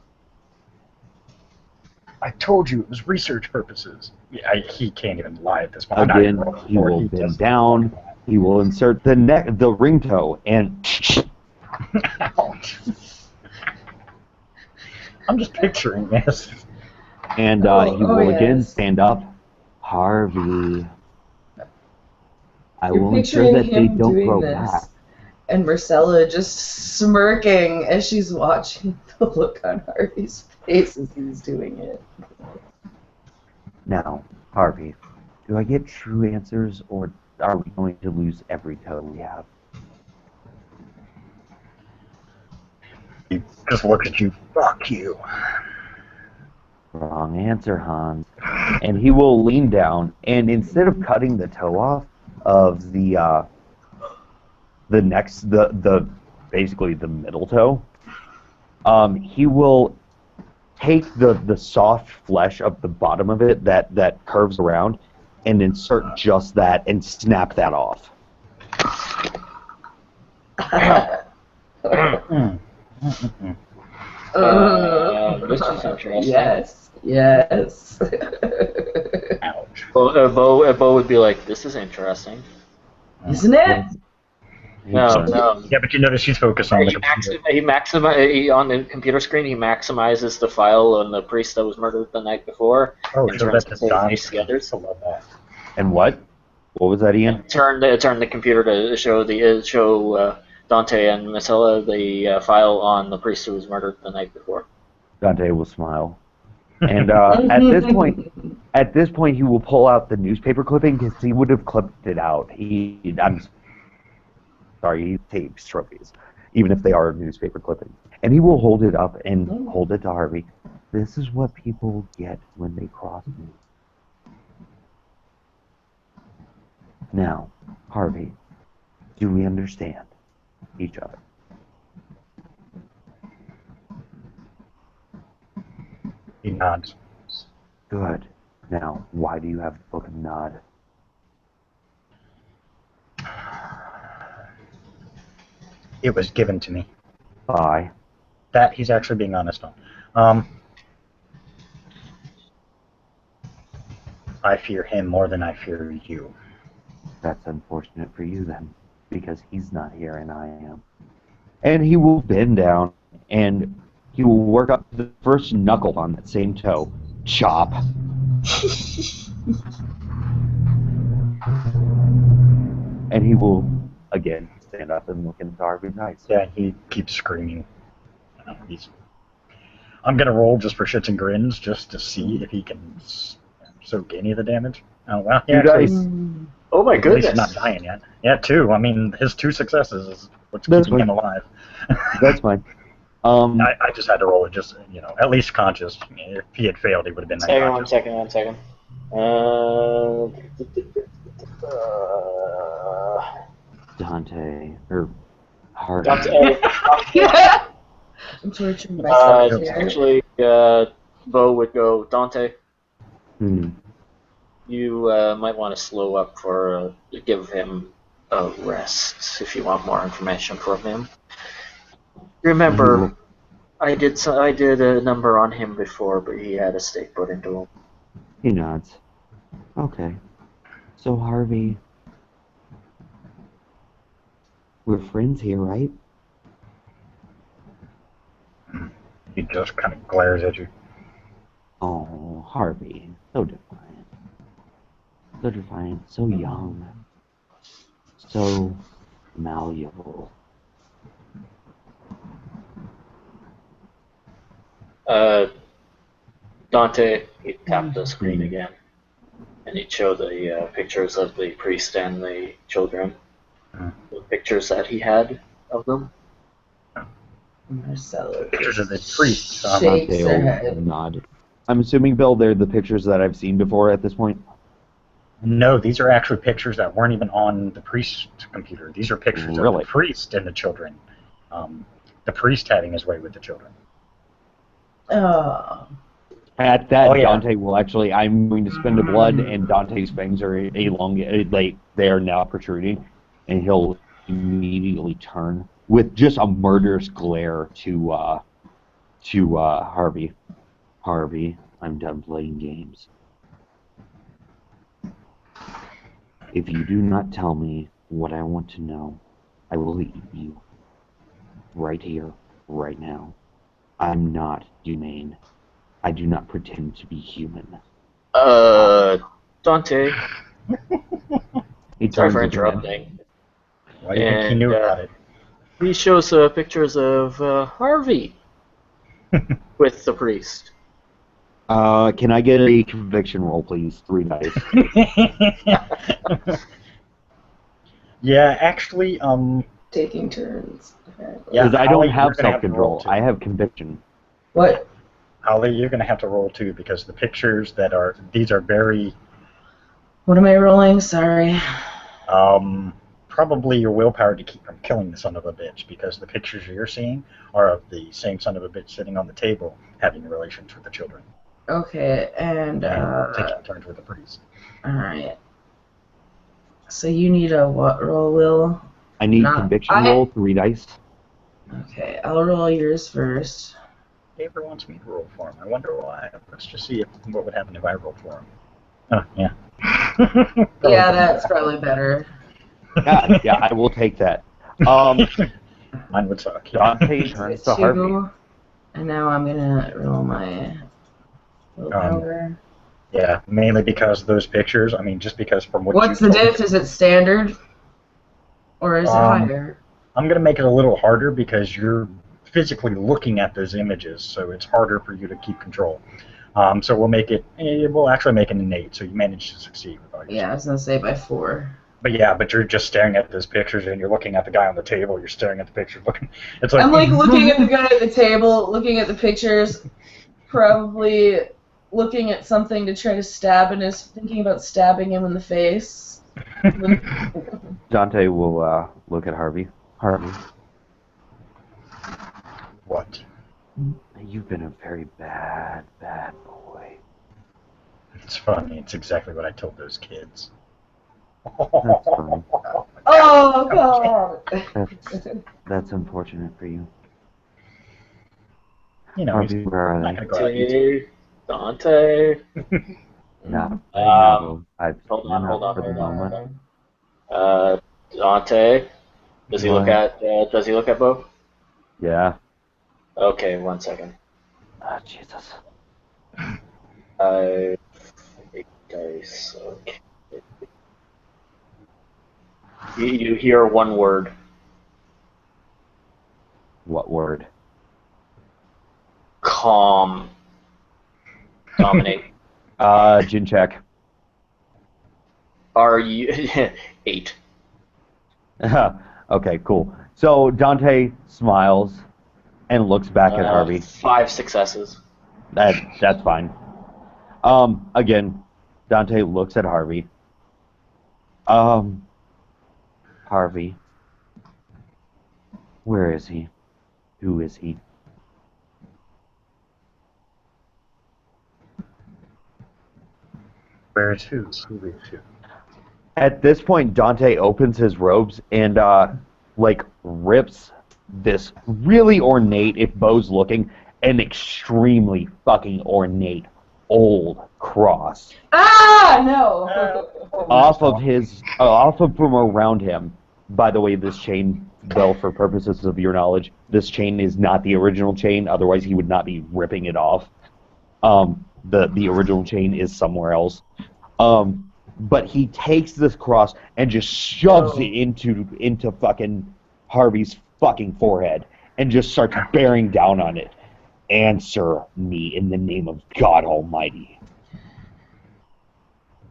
I told you it was research purposes. Yeah, he can't even lie at this point. Again, he will bend down. He will insert the ring toe, and Ouch. I'm just picturing this. and he will again stand up. Harvey, I will ensure that they don't grow back. And Marcella just smirking as she's watching the look on Harvey's face as he's doing it. Now, Harvey, do I get true answers, or are we going to lose every toe we have? He just looks at you. Fuck you. Wrong answer, Hans. And he will lean down, and instead of cutting the toe off of the basically the middle toe, he will take the soft flesh of the bottom of it that curves around, and insert just that and snap that off. This is interesting. Yes. Ouch. Bo would be like, "This is interesting." Isn't it? No. Yeah, but you notice she's focused on the computer. On the computer screen. He maximizes the file on the priest that was murdered the night before. Oh, and so turns that's it to Don. face the others. I love that. And what? What was that, Ian? Turn the computer to show Dante and Marcella the file on the priest who was murdered the night before. Dante will smile. And at this point, he will pull out the newspaper clipping because he would have clipped it out. I'm sorry, he tapes trophies, even if they are newspaper clippings. And he will hold it up and hold it to Harvey. This is what people get when they cross me. Now, Harvey, do we understand each other? He nods. Good. Now, why do you have the book of Nod? It was given to me. By? That he's actually being honest on. I fear him more than I fear you. That's unfortunate for you then, because he's not here and I am. And he will bend down and he will work up the first knuckle on that same toe. Chop. And he will, again, stand up and look into Harvey's eyes. Yeah, he keeps screaming. I'm going to roll just for shits and grins, just to see if he can soak any of the damage. Oh, well, yeah, dice. Oh my at least goodness! he's not dying yet. Yeah, 2. I mean, his 2 successes is what's That's keeping fine. him alive. That's fine. I just had to roll it just, at least conscious. If he had failed, he would have been One unconscious. second. Dante, or Harvey. I'm torturing myself here. Actually, Bo would go, Dante, you might want to slow up for give him a rest if you want more information from him. Remember, I did a number on him before, but he had a stake put into him. He nods. Okay. So, Harvey, we're friends here, right? He just kind of glares at you. Oh, Harvey, so defiant. So defiant, so young. So malleable. Dante, he tapped the screen again, and he'd show the pictures of the priest and the children. The pictures that he had of them. Marcella Pictures of the priest. shakes Dante her will head. nod. I'm assuming, Bill, they're the pictures that I've seen before at this point? No, these are actually pictures that weren't even on the priest's computer. These are pictures of the priest and the children. The priest having his way with the children. Oh. At that, Dante will actually, I'm going to spend a blood, and Dante's fangs are elongated, they are now protruding, and he'll immediately turn with just a murderous glare to Harvey. Harvey, I'm done playing games. If you do not tell me what I want to know, I will eat you. Right here, right now. I'm not humane. I do not pretend to be human. Dante. Sorry for interrupting. Why do you think he knew about it? He shows pictures of Harvey with the priest. Can I get a conviction roll, please? 3 dice. Yeah, actually, Taking turns. Yeah, because I don't have self-control. I have conviction. What? Holly, you're going to have to roll too, because the pictures these are very... What am I rolling? Sorry. Probably your willpower to keep from killing the son of a bitch, because the pictures you're seeing are of the same son of a bitch sitting on the table having relations with the children. Okay, and taking turns with the priest. all right. So you need a what roll, Will? I need conviction roll, 3 dice. Okay, I'll roll yours first. Gabriel wants me to roll for him. I wonder why. Let's just see what would happen if I rolled for him. Oh, yeah. Yeah, that's probably better. Yeah, I will take that. Mine would suck. Dante turns to Harvey. 2, and now I'm gonna roll my willpower. Yeah, mainly because of those pictures. I mean, just because from what What's the diff? Is it standard? Or is it higher? I'm going to make it a little harder because you're physically looking at those images, so it's harder for you to keep control. So we'll actually make it an 8, so you managed to succeed with all your Yeah, I was going to say by 4. But you're just staring at those pictures and you're looking at the guy on the table, you're staring at the pictures, it's like... I'm like looking at the guy at the table, looking at the pictures, probably looking at something to try to thinking about stabbing him in the face. Dante will look at Harvey. Harvey. What? You've been a very bad boy. It's funny. It's exactly what I told those kids. That's funny. Oh, God! That's unfortunate for you. You know, Harvey, where are they? Dante. No. Hold on. Dante. Does he look at Bo? Yeah. Okay, 1 second. Jesus. 8 dice. Okay. You hear one word. What word? Calm. Dominate. Gin check. Are you 8? Okay, cool. So Dante smiles and looks back at Harvey. 5 successes. That's fine. Again, Dante looks at Harvey. Harvey. Where is he? Who is he? Where is who? Who is who? At this point, Dante opens his robes and, rips this really ornate, if Bo's looking, an extremely fucking ornate old cross. Ah, no! Off of from around him. By the way, this chain, though, for purposes of your knowledge, this chain is not the original chain, otherwise he would not be ripping it off. The original chain is somewhere else. But he takes this cross and just shoves it into fucking Harvey's fucking forehead and just starts bearing down on it. Answer me in the name of God Almighty.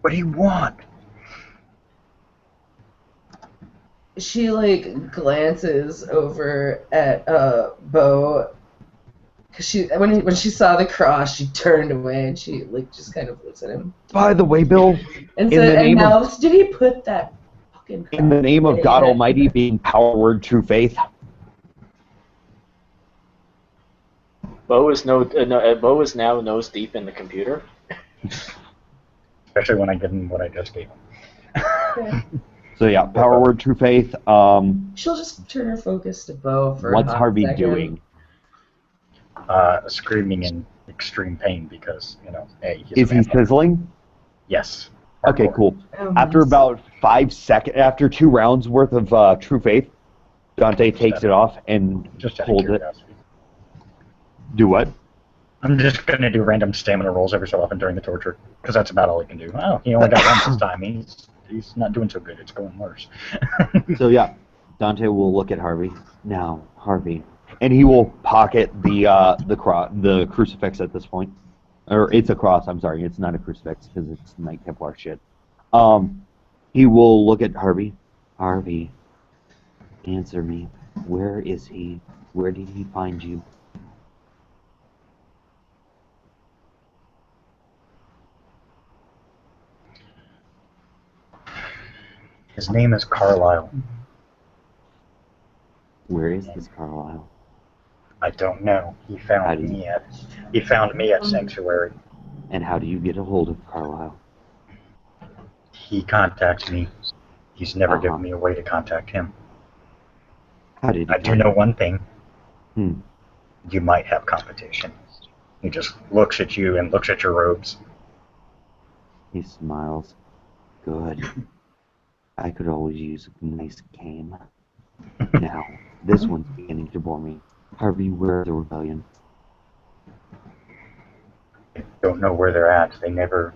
What do you want? She glances over at Bo. Cause when she saw the cross, she turned away and she just kind of looks at him. By the way, Bill, and said, "And now, did he put that fucking cross in the name of God Almighty, being power, word, true faith?" Bo is now nose deep in the computer. Especially when I give him what I just gave him. Okay. So yeah, power, word, true faith. She'll just turn her focus to Bo for what's a hot Harvey second. doing? Screaming in extreme pain because, hey, he's Is he sizzling? Yes. Okay, cool. After about 5 seconds, after 2 rounds worth of true faith, Dante takes it off and holds it. Do what? I'm just going to do random stamina rolls every so often during the torture, because that's about all he can do. Oh, he only got one this time. He's not doing so good. It's going worse. So yeah, Dante will look at Harvey. Now, Harvey. And he will pocket the crucifix at this point. Or it's a cross, I'm sorry. It's not a crucifix, because it's Knight Templar shit. He will look at Harvey. Harvey, answer me. Where is he? Where did he find you? His name is Carlisle. Where is this Carlisle? I don't know. He found me at Sanctuary. And how do you get a hold of Carlisle? He contacts me. He's never Uh-huh. given me a way to contact him. How did he I do know one thing. Hmm. You might have competition. He just looks at you and looks at your robes. He smiles. Good. I could always use a nice game. Now, this one's beginning to bore me. Harvey, where's the rebellion? I don't know where they're at. They never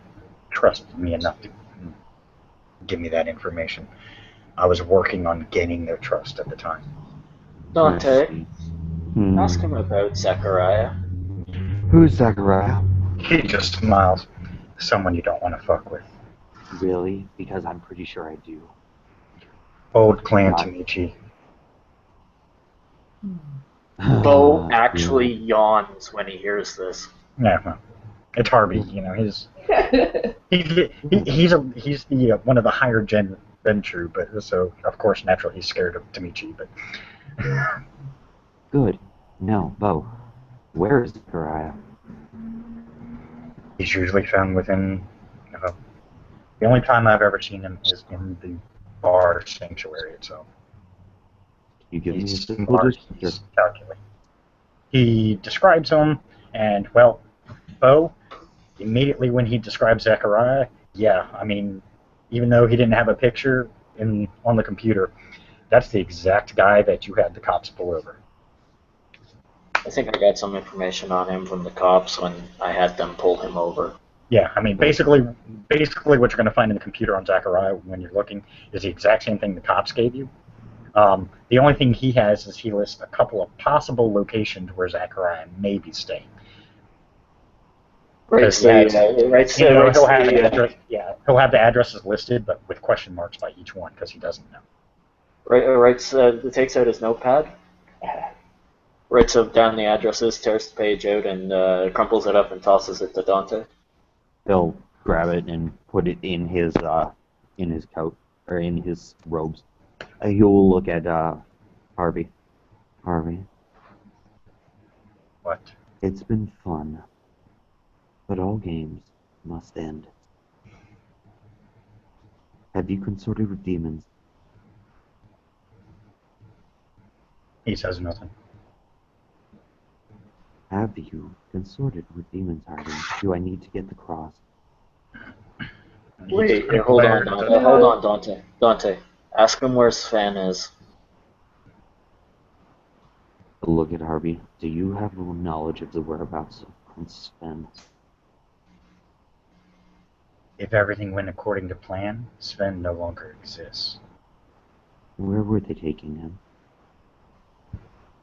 trusted me enough to give me that information. I was working on gaining their trust at the time. Dante, Hmm. ask him about Zechariah. Who's Zachariah? He just smiles. Someone you don't want to fuck with. Really? Because I'm pretty sure I do. Old clan Tamichi. Bo actually yawns when he hears this. Yeah, well, it's Harvey. You know, he's the one of the higher gen Ventrue, but so of course naturally he's scared of Tamichi. But Good. No, Bo. Where is Zachariah? he's usually found within. The only time I've ever seen him is in the bar sanctuary itself. You give me a He's simple smart. descriptor. He's calculated. He describes him, and well, Bo, immediately when he describes Zechariah, yeah, I mean, even though he didn't have a picture on the computer, that's the exact guy that you had the cops pull over. I think I got some information on him from the cops when I had them pull him over. Yeah, I mean, basically what you're going to find in the computer on Zechariah when you're looking is the exact same thing the cops gave you. The only thing he has is he lists a couple of possible locations where Zechariah may be staying. He'll have the address. Yeah, he'll have the addresses listed, but with question marks by each one because he doesn't know. Takes out his notepad, writes down the addresses, tears the page out, and crumples it up and tosses it to Dante. He'll grab it and put it in his coat or in his robes. He will look at Harvey. Harvey, What? it's been fun, but all games must end. Have you consorted with demons? He says nothing. Have you consorted with demons, Harvey? Do I need to get the cross? Wait, hold on, Dante. Dante, ask him where Sven is. Look at Harvey. Do you have knowledge of the whereabouts of Prince Sven? If everything went according to plan, Sven no longer exists. Where were they taking him?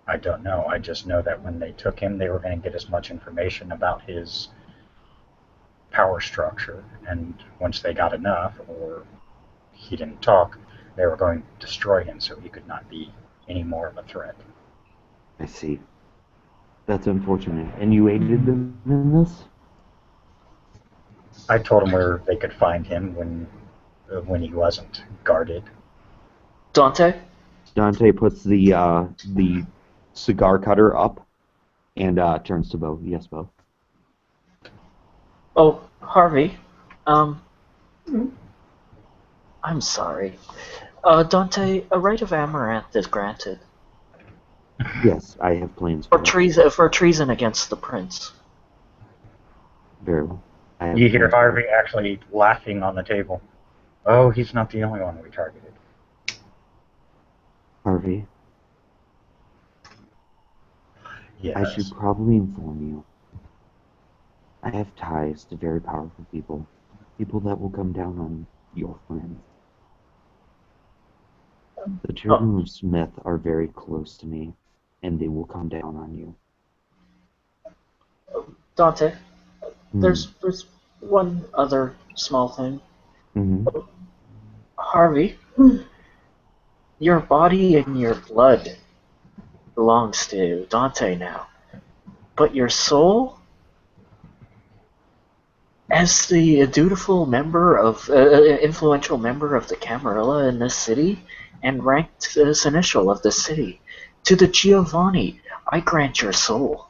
I don't know. I just know that when they took him, they were going to get as much information about his power structure, and once they got enough, or he didn't talk, they were going to destroy him so he could not be any more of a threat. I see. That's unfortunate. And you aided them in this? I told them where they could find him when he wasn't guarded. Dante? Dante puts the cigar cutter up and turns to Bo. Yes, Bo. Oh, Harvey. I'm sorry. Dante, a right of amaranth is granted. Yes, I have plans for treason against the prince. Very well. You hear Harvey actually laughing on the table. Oh, he's not the only one we targeted. Harvey, Yes. I should probably inform you. I have ties to very powerful people. People that will come down on your friends. The children of Smith are very close to me, and they will come down on you. Dante, there's one other small thing. Mm-hmm. Harvey, your body and your blood belongs to Dante now, but your soul, as the dutiful member of, influential member of the Camarilla in this city, and ranked seneschal of this city, to the Giovanni, I grant your soul.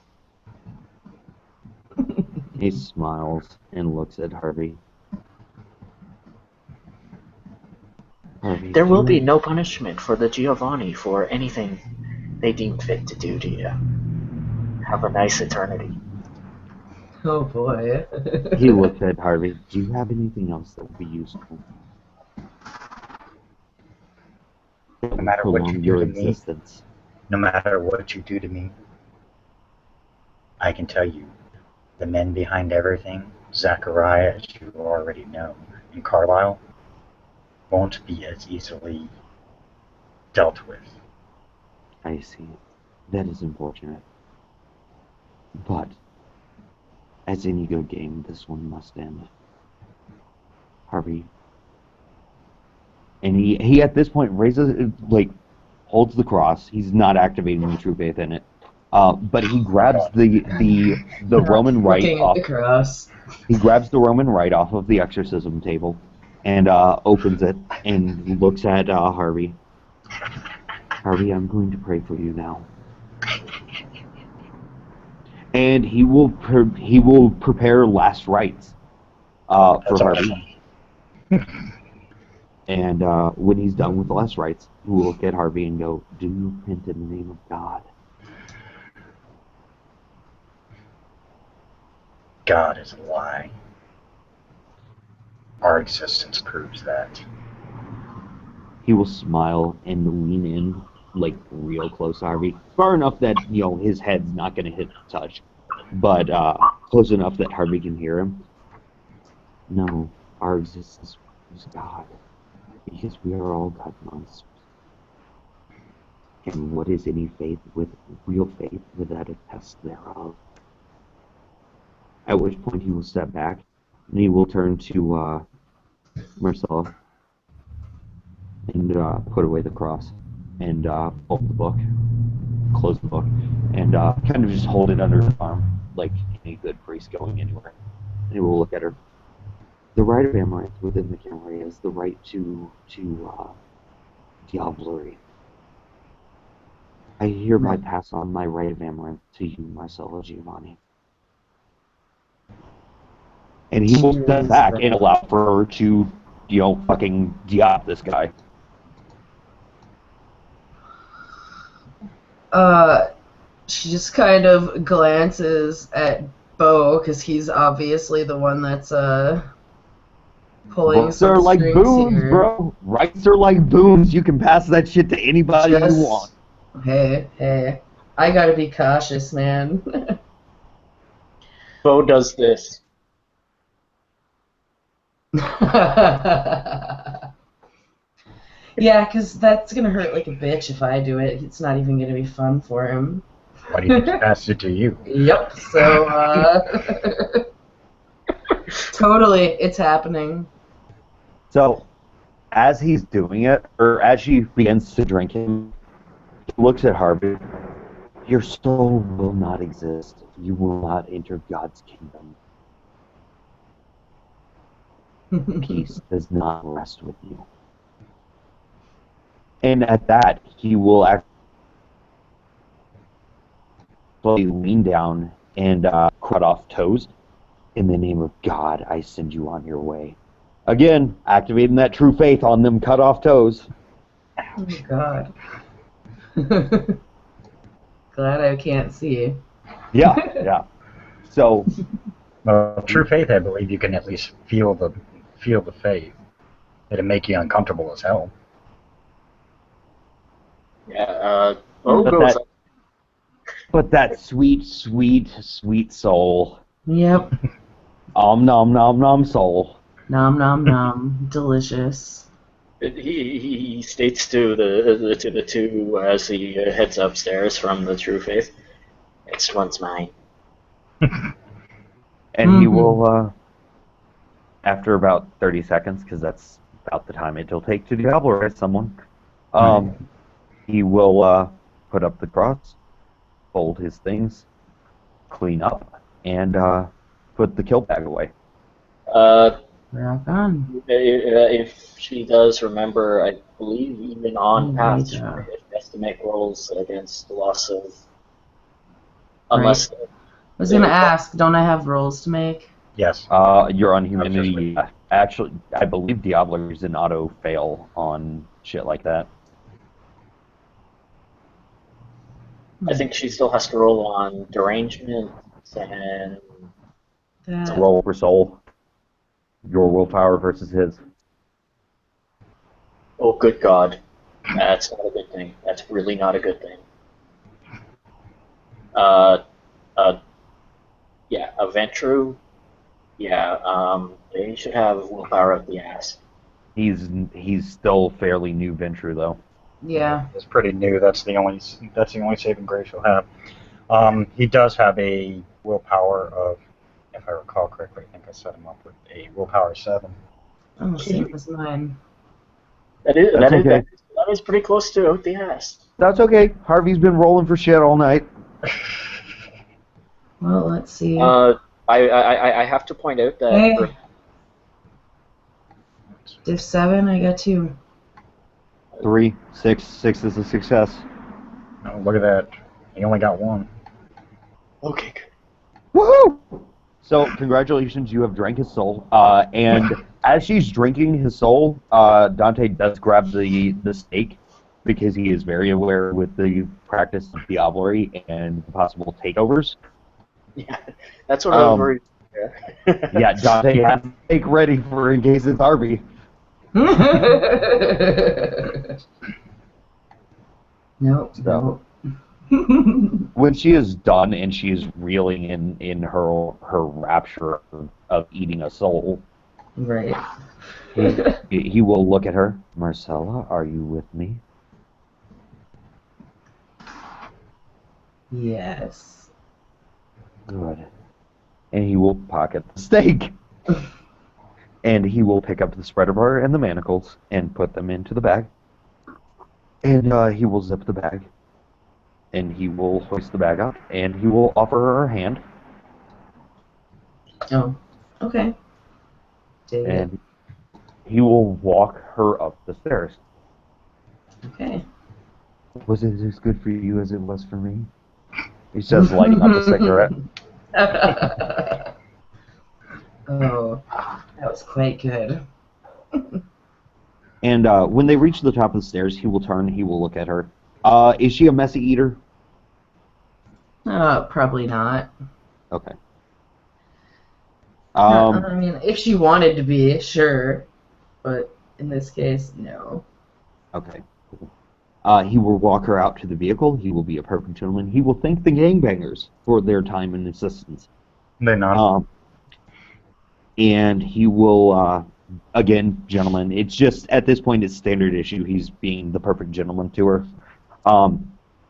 He smiles and looks at Harvey. Harvey, There do will you be no punishment for the Giovanni for anything they deem fit to do to you. Have a nice eternity. Oh boy. He looks at Harvey. Do you have anything else that would be useful? That No would matter what you prolong do your to me, existence. no matter what you do to me, I can tell you, the men behind everything, Zachariah, as you already know, and Carlisle, won't be as easily dealt with. I see. That is unfortunate. But, as any good game, this one must end. Harvey. And he at this point raises, holds the cross. He's not activating the true faith in it. But he grabs the Roman rite Looking at off. the cross. He grabs the Roman rite off of the exorcism table and opens it and looks at Harvey. Harvey, I'm going to pray for you now. And he will prepare last rites for That's Harvey. awesome. And when he's done with the last rites, he will look at Harvey and go, "Do you repent in the name of God?" God is a lie. Our existence proves that. He will smile and lean in, real close to Harvey. Far enough that, his head's not going to hit the touch. But close enough that Harvey can hear him. No, our existence proves God. Because we are all God monsters. And what is any faith with real faith without a test thereof? At which point he will step back, and he will turn to Marcella and put away the cross, and open the book, close the book, and kind of just hold it under his arm, like any good priest going anywhere. And he will look at her. The right of Amaranth within the Camarilla is the right to diablerie. I hereby pass on my right of Amaranth to you, Marcella Giovanni. And he will step back and allow for her to, fucking diab this guy. She just kind of glances at Bo because he's obviously the one that's pulling Books some are like strings boons, here. bro. Rights are like boons. You can pass that shit to anybody you want. Hey, I gotta be cautious, man. Bo does this. Yeah, because that's gonna hurt like a bitch if I do it. It's not even gonna be fun for him. Why do you think he passed it to you? Yep, so, totally, it's happening. So, as he's doing it, or as she begins to drink him, he looks at Harvey. Your soul will not exist. You will not enter God's kingdom. Peace does not rest with you. And at that, he will actually lean down and cut off toes. In the name of God, I send you on your way. Again, activating that true faith on them cut off toes. Oh, God. Glad I can't see. Yeah. So, Well, true faith, I believe you can at least feel the faith. It'll make you uncomfortable as hell. Yeah, Bo but goes that, but that sweet, sweet, sweet soul. Yep. Nom nom nom soul. Nom nom nom. Delicious. He states to the two as he heads upstairs from the True Faith, "This one's mine." And he will, after about 30 seconds, because that's about the time it'll take to diablerize someone, he will put up the cross, fold his things, clean up, and put the kill bag away. Rock on. If she does remember, I believe even on path, she has to make rolls against the loss of, unless was gonna ask, don't I have rolls to make? Yes. You're on humanity. Actually, I believe Diablo is an auto fail on shit like that. I think she still has to roll on derangement and It's a roll for soul. Your willpower versus his. oh, good God, that's not a good thing. That's really not a good thing. Yeah, a Ventru. Yeah, they should have willpower up the ass. He's still fairly new Ventru though. Yeah. It's pretty new. That's the only saving grace he'll have. He does have a willpower of, if I recall correctly, I think I set him up with a willpower 7. Oh, same as mine. That is That's okay. that is pretty close to out the ass. That's okay. Harvey's been rolling for shit all night. Well, let's see. I have to point out that Hey. Diff 7, I got 2. 3, 6, 6 is a success. Oh, look at that. He only got 1. okay, good. Woohoo! So, congratulations, you have drank his soul. And as she's drinking his soul, Dante does grab the stake because he is very aware with the practice of diablerie and possible takeovers. Yeah, that's what I was worried. Yeah, Dante has the stake ready for in case it's Harvey. Nope. So, when she is done and she is reeling in her rapture of eating a soul, Right. he will look at her. Marcella, are you with me? Yes. Good. And he will pocket the steak. And he will pick up the spreader bar and the manacles and put them into the bag. And he will zip the bag. And he will hoist the bag up. And he will offer her a hand. Oh, okay. Dig it. And he will walk her up the stairs. Okay. Was it as good for you as it was for me? He says, lighting up a cigarette. Oh, that was quite good. And when they reach the top of the stairs, he will turn, he will look at her. Is she a messy eater? Probably not. Okay. I mean, if she wanted to be, sure. But in this case, no. Okay. He will walk her out to the vehicle. He will be a perfect gentleman. He will thank the gangbangers for their time and assistance. They're not. And he will, again, gentlemen, it's just, at this point, it's standard issue. He's being the perfect gentleman to her.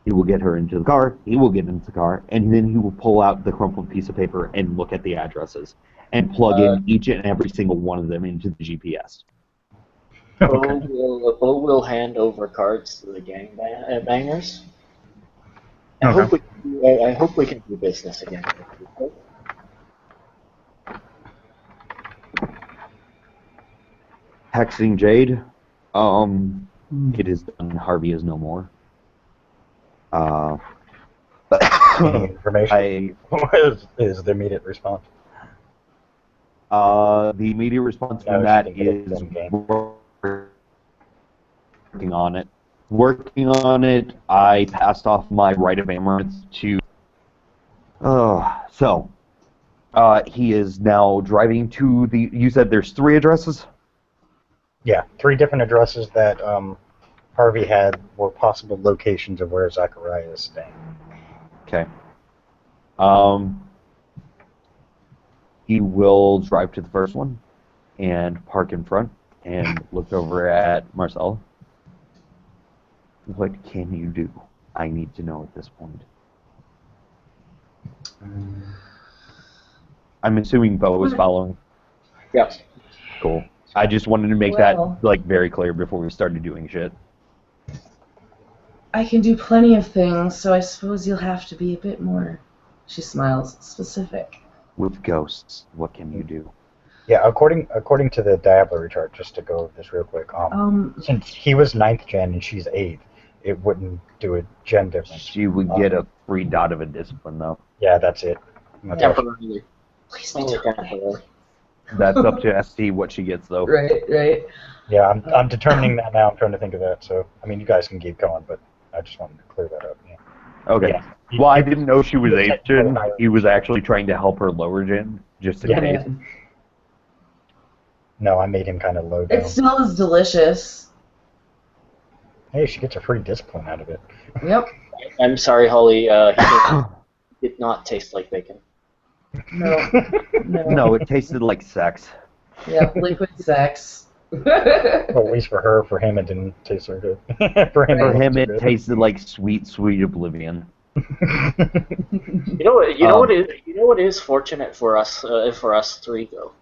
He will get her into the car. He will get into the car. And then he will pull out the crumpled piece of paper and look at the addresses and plug in each and every single one of them into the GPS. Okay. Bo will hand over cards to the gangbangers. I Okay. hope we can do business again. Hexing Jade. It is done. Harvey is no more. Any information? What is the immediate response? The immediate response from that is working on it. Working on it. I passed off my right of emerence to. He is now driving to the. You said there's 3 addresses? Yeah, 3 different addresses that Harvey had were possible locations of where Zachariah is staying. Okay. He will drive to the first one and park in front and look over at Marcella. What can you do? I need to know at this point. I'm assuming Bo was following. Yes. Cool. I just wanted to make that very clear before we started doing shit. I can do plenty of things, so I suppose you'll have to be a bit more, she smiles, specific. With ghosts, what can you do? Yeah, according to the diablerie chart, just to go over this real quick, since he was 9th gen and she's 8th, it wouldn't do a gen difference. She would get a free dot of a discipline, though. Yeah, that's it. That's Temporarily. Please be Only talking. temporarily. That's up to ST what she gets though. Right. Yeah, I'm determining that now. I'm trying to think of that. So, I mean, you guys can keep going, but I just wanted to clear that up. Yeah. Okay. Yeah. Well, I didn't know she was You- 8th gen. He was actually trying to help her lower gen, just in Yeah. case. No, I made him kind of low down. It still is delicious. Hey, she gets a free discipline out of it. Yep. I'm sorry, Holly. He did not taste like bacon. No. No, it tasted like sex. Yep. Liquid sex. Well, at least for her. For him, it didn't taste so good. For him, For him, it it was tasted like sweet, sweet oblivion. good. You know what? Um, You know what is fortunate for us three though.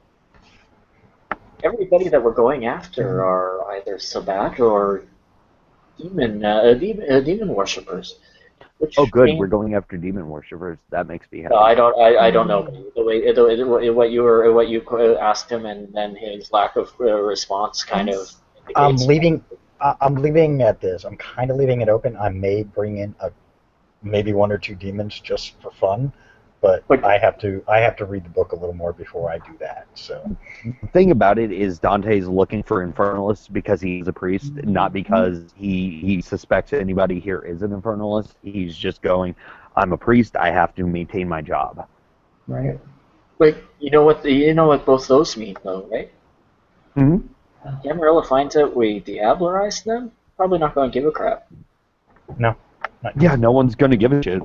Everybody that we're going after are either Sabbat or demon worshippers. Which Oh, good. means- We're going after demon worshippers. That makes me happy. No, I don't know what you asked him, and then his lack of response kind of. I'm indicates- leaving. I'm leaving at this. I'm kind of leaving it open. I may bring in maybe one or two demons just for fun, but I have to read the book a little more before I do that. So The thing about it is Dante's looking for infernalists because he's a priest, not because he suspects anybody here is an infernalist. He's just going, I'm a priest, I have to maintain my job. Right. But you know what both those mean though, right? Mm-hmm. Camarilla finds out we diablerized them. Probably not going to give a crap. no. Yeah, no one's going to give a shit,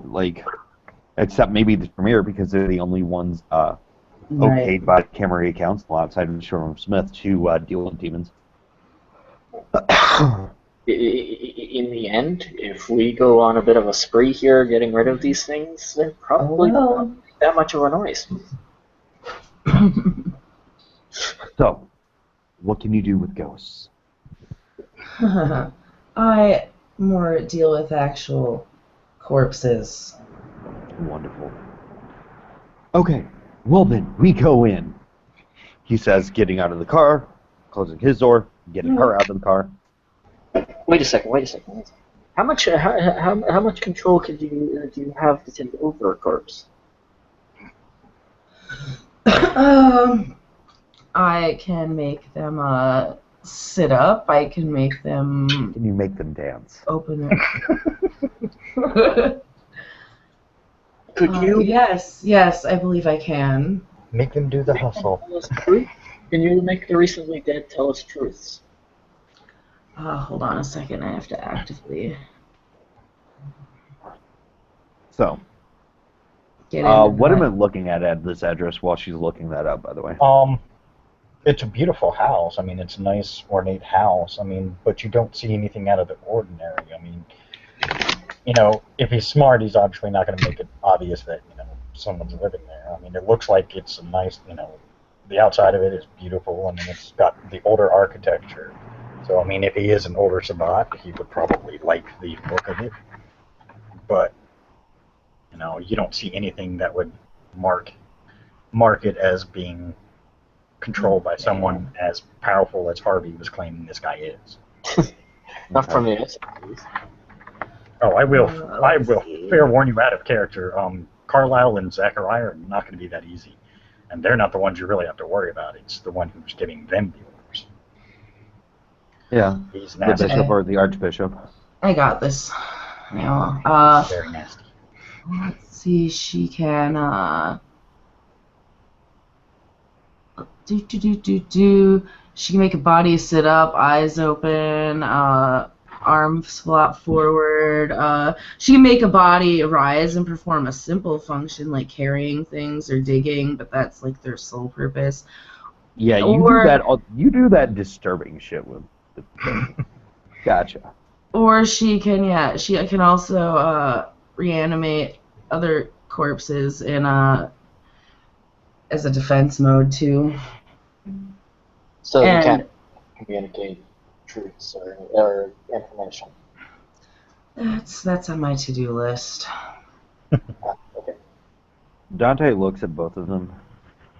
except maybe the Premier, because they're the only ones okayed by the Camarilla Council outside of Sherman Smith to deal with demons. In the end, if we go on a bit of a spree here getting rid of these things, they're probably not that much of a noise. So, what can you do with ghosts? I more deal with actual corpses. Wonderful. Okay, well then, we go in. He says, getting out of the car, closing his door, getting her out of the car. Wait a second. How much control do you have to take over a corpse? I can make them sit up. I can make them Can you make them dance? open their... Could you Yes, I believe I can. Make them do the hustle. tell us truth? Can you make the recently dead tell us truths? Hold on a second. I have to actively So, get in. what am I looking at this address while she's looking that up, by the way? It's a beautiful house. I mean, it's a nice, ornate house. I mean, but you don't see anything out of the ordinary. I mean, if he's smart, he's obviously not going to make it obvious that, someone's living there. I mean, it looks like it's a nice, the outside of it is beautiful. I mean, it's got the older architecture. So, I mean, if he is an older Sabbat, he would probably like the look of it. But, you don't see anything that would mark it as being controlled by someone as powerful as Harvey was claiming this guy is. Not from the outside, please. Oh, I will see. fair warn you out of character. Carlisle and Zachariah are not going to be that easy. And they're not the ones you really have to worry about. It's the one who's giving them the orders. Yeah, He's the nasty. bishop or the archbishop. I got this. Now, Very nasty. let's see. She can She can make a body sit up, eyes open, arms flop forward. She can make a body rise and perform a simple function like carrying things or digging, but that's like their sole purpose. Yeah, you do that disturbing shit with the Gotcha. Or she can also reanimate other corpses in as a defense mode too. So you And- can't communicate truths or information. That's on my to-do list. Okay. Dante looks at both of them.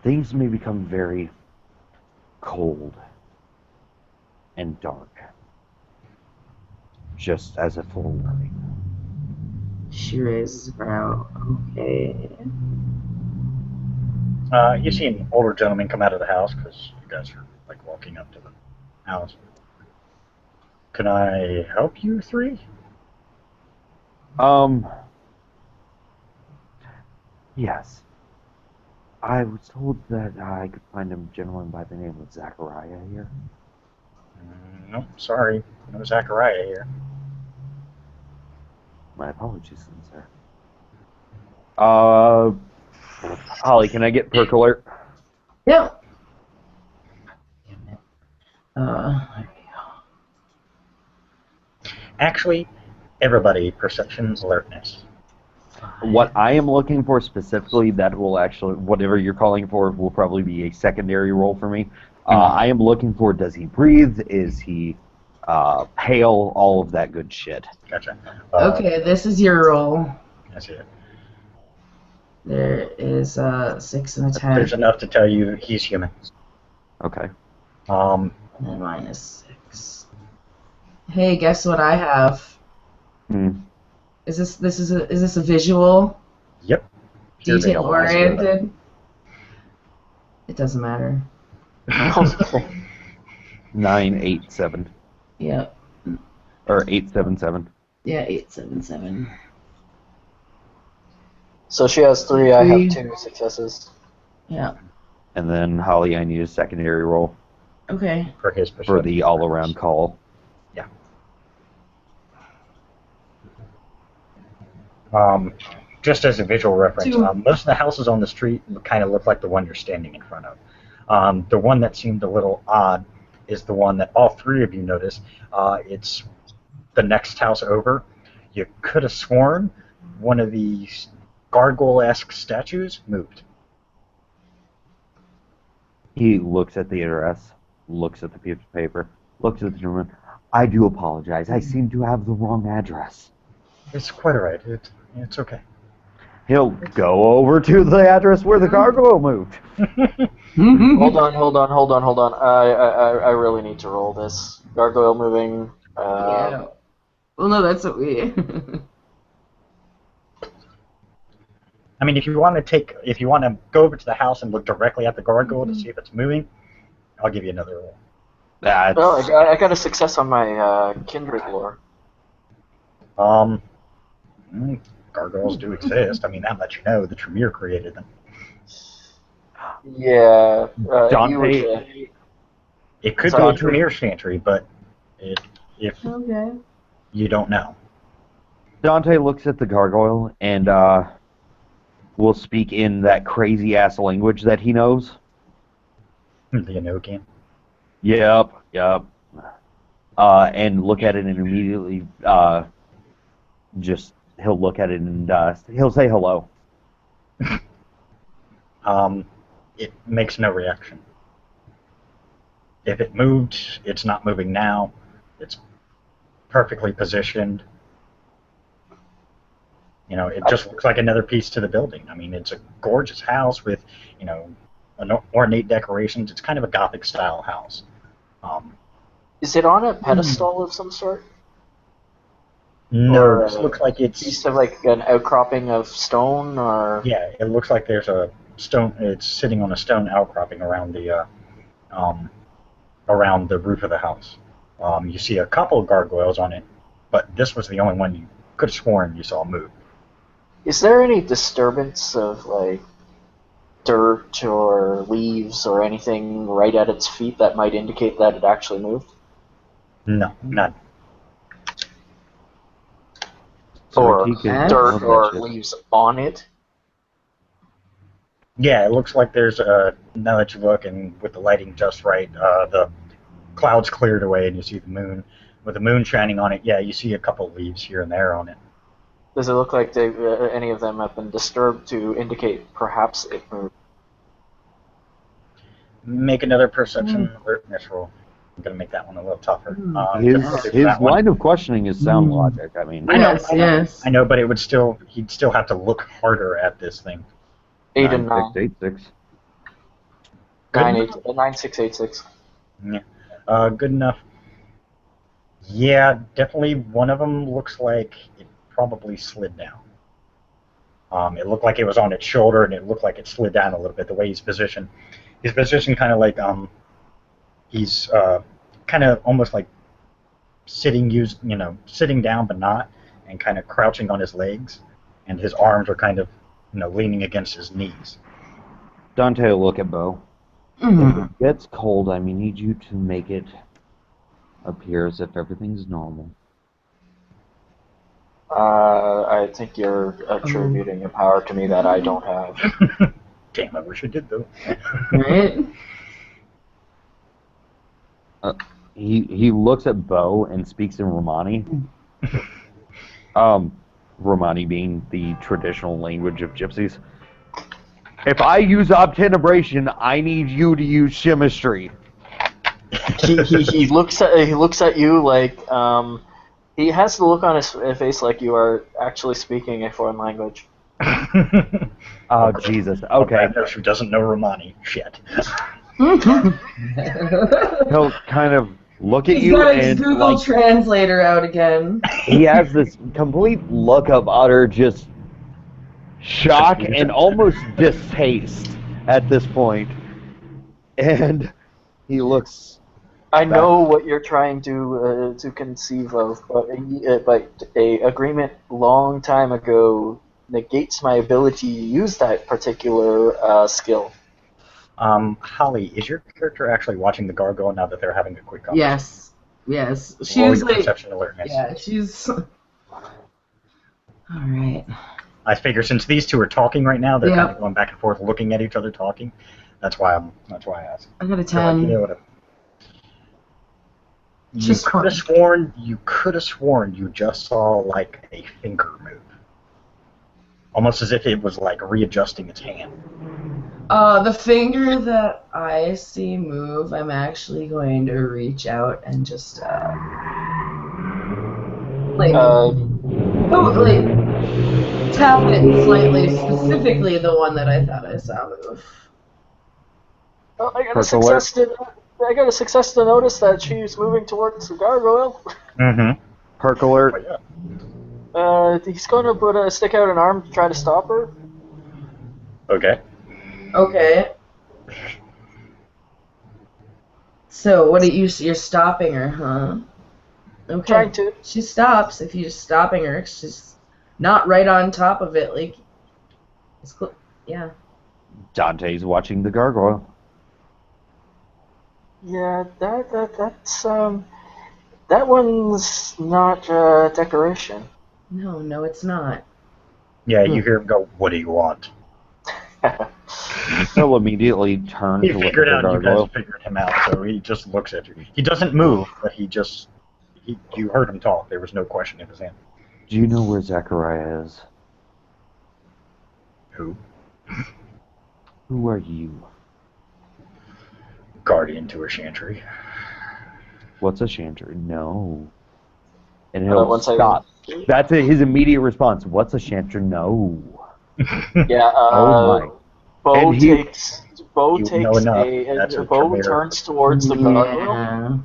Things may become very cold and dark. Just as a forewarning. She raises a brow. Okay. You see an older gentleman come out of the house because you guys are like walking up to the house. Can I help you three? Um, yes. I was told that I could find a gentleman by the name of Zachariah here. No, sorry. No Zachariah here. My apologies, sir. Holly, can I get perk alert? Yeah. Actually, everybody, perception alertness. What I am looking for specifically, that will actually, whatever you're calling for, will probably be a secondary role for me. I am looking for, does he breathe? Is he pale? All of that good shit. Gotcha. Okay, this is your roll. That's it. There is 6 and a 10. There's enough to tell you he's human. Okay. And then -6. Hey, guess what I have? Is this a visual? Yep. Detail oriented? It doesn't matter. 987. Yep. Or 877. Yeah, 877. So she has 3, I have 2 successes. Yeah. And then Holly, I need a secondary role Okay. For his for the all-around call. Yeah. Just as a visual reference, most of the houses on the street kind of look like the one you're standing in front of. The one that seemed a little odd is the one that all three of you notice. It's the next house over. You could have sworn one of these gargoyle-esque statues moved. He looks at the address, looks at the piece of paper, looks at the gentleman. I do apologize. I seem to have the wrong address. It's quite all right. It's okay. He'll go over to the address where the gargoyle moved. Hold on. I really need to roll this. Gargoyle moving. Yeah. Well, no, that's what we... I mean, if you want to go over to the house and look directly at the gargoyle to see if it's moving, I'll give you another roll. Well, I got a success on my kindred lore. Gargoyles do exist. I mean, that much you know. The Tremere created them. Yeah. Dante. It could be a Tremere chantry, but if you don't know. Dante looks at the gargoyle and will speak in that crazy-ass language that he knows. The Enochian. Yep. And look at it and immediately he'll look at it and he'll say hello. It makes no reaction. If it moved, it's not moving now. It's perfectly positioned. You know, it just looks like another piece to the building. I mean, it's a gorgeous house with, ornate decorations. It's kind of a Gothic-style house. Is it on a pedestal of some sort? No, it looks like it's... piece of like an outcropping of stone, or... Yeah, it looks like there's a stone... It's sitting on a stone outcropping around the roof of the house. You see a couple of gargoyles on it, but this was the only one you could have sworn you saw move. Is there any disturbance of, like, dirt or leaves or anything right at its feet that might indicate that it actually moved? No, none. Or dirt or leaves on it? Yeah, it looks like there's now that you look and with the lighting just right, the clouds cleared away and you see the moon. With the moon shining on it, yeah, you see a couple of leaves here and there on it. Does it look like any of them have been disturbed to indicate perhaps it moved? Make another perception alertness roll. I'm going to make that one a little tougher. His line of questioning is sound logic. I mean, Yes. I know, but he'd still have to look harder at this thing. 8 and 9. 686. 9686. Yeah. Good enough. Yeah, definitely one of them looks like it probably slid down. It looked like it was on its shoulder, and it looked like it slid down a little bit. The way he's positioned, kind of like he's kind of almost like sitting down but not, and kind of crouching on his legs, and his arms are kind of leaning against his knees. Dante will look at Bo. If it gets cold, I need you to make it appear as if everything's normal. I think you're attributing a power to me that I don't have. Damn, I wish I did though. Right? He looks at Bo and speaks in Romani. Romani being the traditional language of Gypsies. If I use obtenebration, I need you to use chemistry. He looks at you like he has the look on his face like you are actually speaking a foreign language. Oh Jesus! Okay. Who doesn't know Romani? Shit. He'll kind of look at He's you got his and Google Translator out again. he has this complete look of utter just shock and almost distaste at this point, and he looks. I know what you're trying to conceive of, but a agreement long time ago negates my ability to use that particular skill. Holly, is your character actually watching the gargoyle now that they're having a quick conversation? Yes. Roll She's your like, perception alertness. yeah, she's. All right. I figure since these two are talking right now, they're Yeah. kind of going back and forth, looking at each other, talking. That's why I asked. I got a You're like, 10. what you Just could have sworn you just saw like a finger move, almost as if it was like readjusting its hand. The finger that I see move, I'm actually going to reach out and just tap it slightly, specifically the one that I thought I saw move. Oh, I got a success to notice that she's moving towards the gargoyle. Mm-hmm. Perk alert. Oh, yeah. He's going to stick out an arm to try to stop her. Okay. Okay. So what you're stopping her, huh? Okay. Trying to. She stops if you're stopping her. She's not right on top of it, like. Yeah. Dante's watching the gargoyle. Yeah, that's that one's not decoration. No, it's not. Yeah, you hear him go, "What do you want?" He'll immediately turn He to look at figured the out you gargoyle. guys figured him out, so he just looks at you. He doesn't move, but you heard him talk. There was no question in his hand. Do you know where Zachariah is? Who? Who are you? Guardian to a chantry. What's a chantry? No. And he'll Once I- stop. That's his immediate response. What's a chantry? No. Yeah. Oh my. Bo And he- takes. Bo You takes know enough. That's what Bo Tremere- turns towards the gargoyle. Yeah.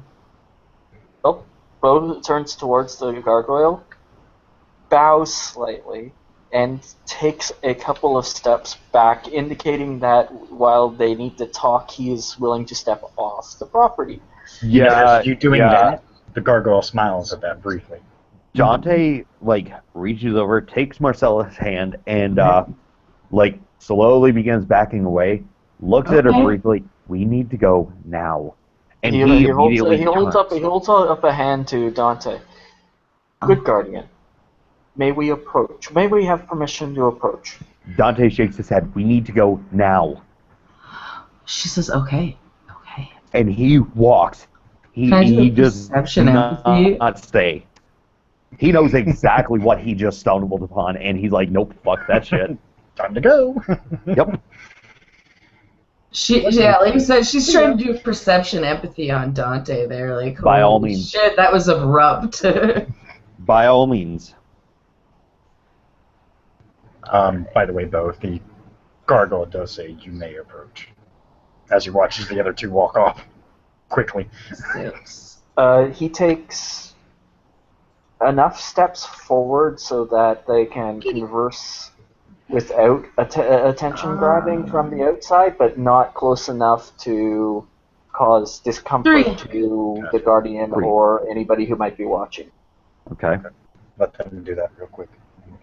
Oh, Bo turns towards the gargoyle, bows slightly, and takes a couple of steps back, indicating that while they need to talk, he is willing to step off the property. As you doing yeah. that, the gargoyle smiles at that briefly. Dante reaches over, takes Marcella's hand, and slowly begins backing away. Looks at her Okay. briefly. We need to go now. And he holds immediately holds turns. up a hand to Dante. Good guardian. May we approach? May we have permission to approach? Dante shakes his head. We need to go now. She says, okay. And he walks. Can I do He a does perception empathy? not stay. He knows exactly what he just stumbled upon, and he's like, nope, fuck that shit. Time to go. Yep. Like you said, she's trying to do perception empathy on Dante there. Like, By all holy means. shit, that was abrupt. By all means. By the way, Bo, the gargoyle does say you may approach, as he watches the other two walk off quickly. 6. He takes enough steps forward so that they can converse without attention grabbing from the outside, but not close enough to cause discomfort 3. to the Guardian 3. or anybody who might be watching. Okay. Let them do that real quick.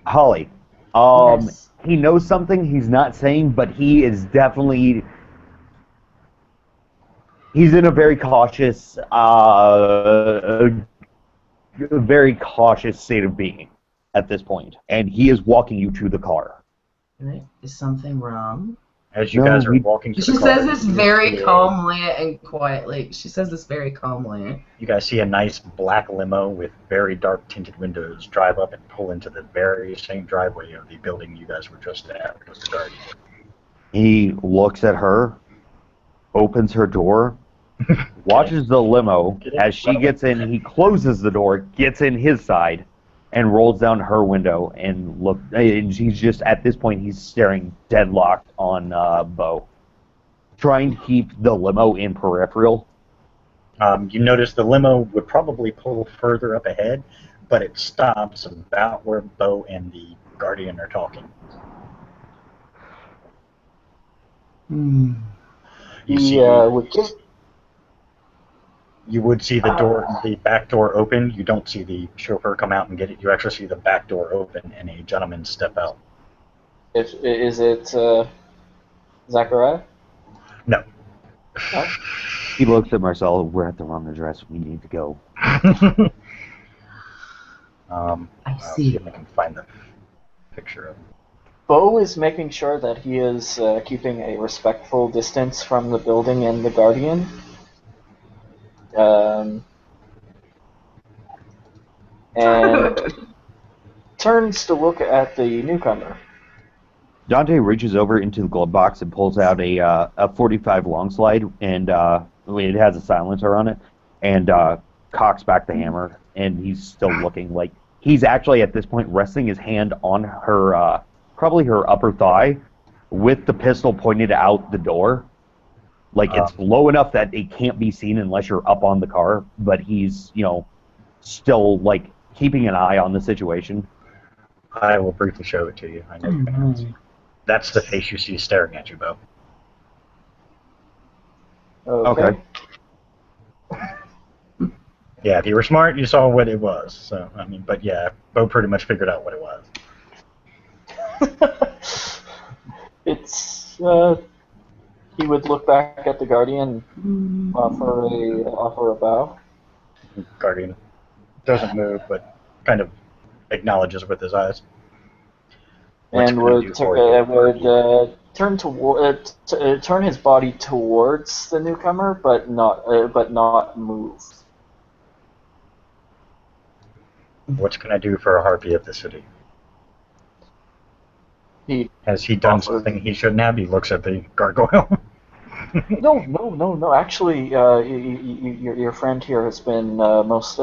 Holly. Yes. He knows something he's not saying, but he is definitely. He's in a very cautious state of being at this point, and he is walking you to the car. Right. Is something wrong? As you guys are walking to She the car, says this very calmly and quietly. She says this very calmly. you guys see a nice black limo with very dark tinted windows drive up and pull into the very same driveway of the building you guys were just at. He looks at her, opens her door, watches the limo. As she gets in, he closes the door, gets in his side, and rolls down her window and look. And he's just at this point he's staring deadlocked on Bo, trying to keep the limo in peripheral. You notice the limo would probably pull further up ahead, but it stops about where Bo and the Guardian are talking. You see, you would see the back door open. You don't see the chauffeur come out and get it. You actually see the back door open and a gentleman step out. Is it Zachariah? No. No? He looks at Marcel. We're at the wrong address. We need to go. I I'll see. see if I can find the picture of him. Bo is making sure that he is keeping a respectful distance from the building and the Guardian. And turns to look at the newcomer. Dante reaches over into the glove box and pulls out a 45 long slide, and it has a silencer on it, and cocks back the hammer, and he's still looking like he's actually at this point resting his hand on her, probably her upper thigh, with the pistol pointed out the door. Like it's low enough that it can't be seen unless you're up on the car, but he's, still like keeping an eye on the situation. I will briefly show it to you. I know you're going to see. That's the face you see staring at you, Bo. Okay. Yeah, if you were smart, you saw what it was. So, but yeah, Bo pretty much figured out what it was. It's he would look back at the Guardian, offer a bow. Guardian doesn't move, but kind of acknowledges with his eyes. And would turn his body towards the newcomer, but not move. What can I do for a harpy of the city? Has he done something he shouldn't have? He looks at the gargoyle. No. Actually, your friend here has been most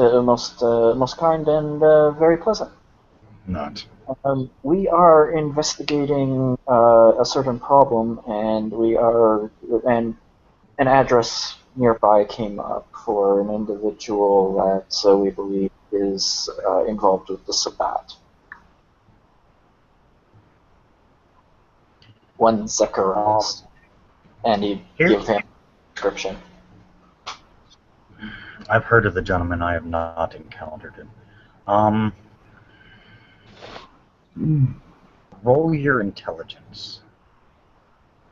kind and very pleasant. Not. We are investigating a certain problem, and an address nearby came up for an individual that we believe is involved with the Sabbat. One Zacharias, and he gave him a description. I've heard of the gentleman. I have not encountered him. Roll your intelligence.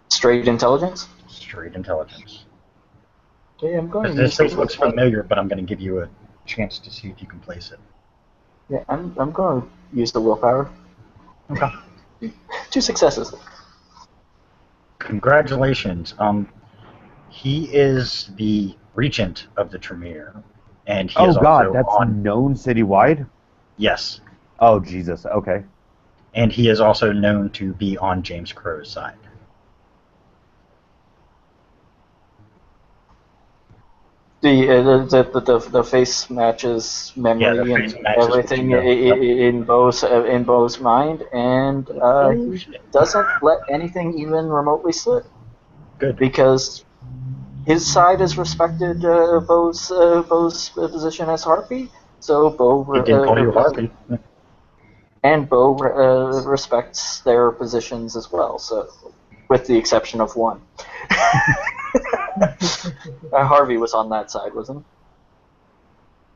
Straight intelligence? Straight intelligence. Okay, I'm going to This face looks familiar, but I'm going to give you a chance to see if you can place it. Yeah, I'm going to use the willpower. Okay. 2 successes. Congratulations. He is the regent of the Tremere, and he is also that's known citywide? Yes. Oh, Jesus, okay. And he is also known to be on James Crow's side. The face matches memory and everything in Bo's mind, and he doesn't let anything even remotely slip. Good. Because his side has respected Bo's position as Harpy, so Bo. He didn't call you Harpy. And Bo respects their positions as well, so with the exception of one. Harvey was on that side, wasn't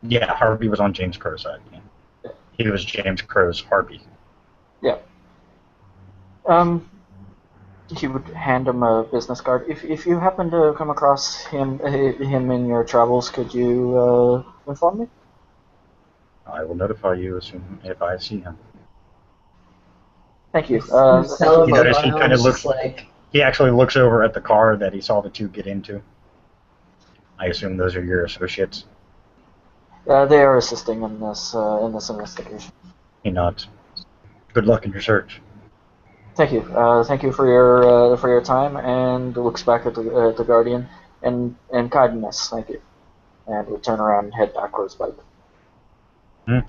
he? Yeah, Harvey was on James Crow's side. Yeah. He was James Crow's Harvey. Yeah. He would hand him a business card. If you happen to come across him in your travels, could you inform me? I will notify you as soon if I see him. Thank you. You notice he kind of looks like he actually looks over at the car that he saw the two get into. I assume those are your associates. They are assisting in this investigation. He nods. Good luck in your search. Thank you. Thank you for your time, and looks back at the Guardian and kindness. Thank you. And we turn around and head backwards.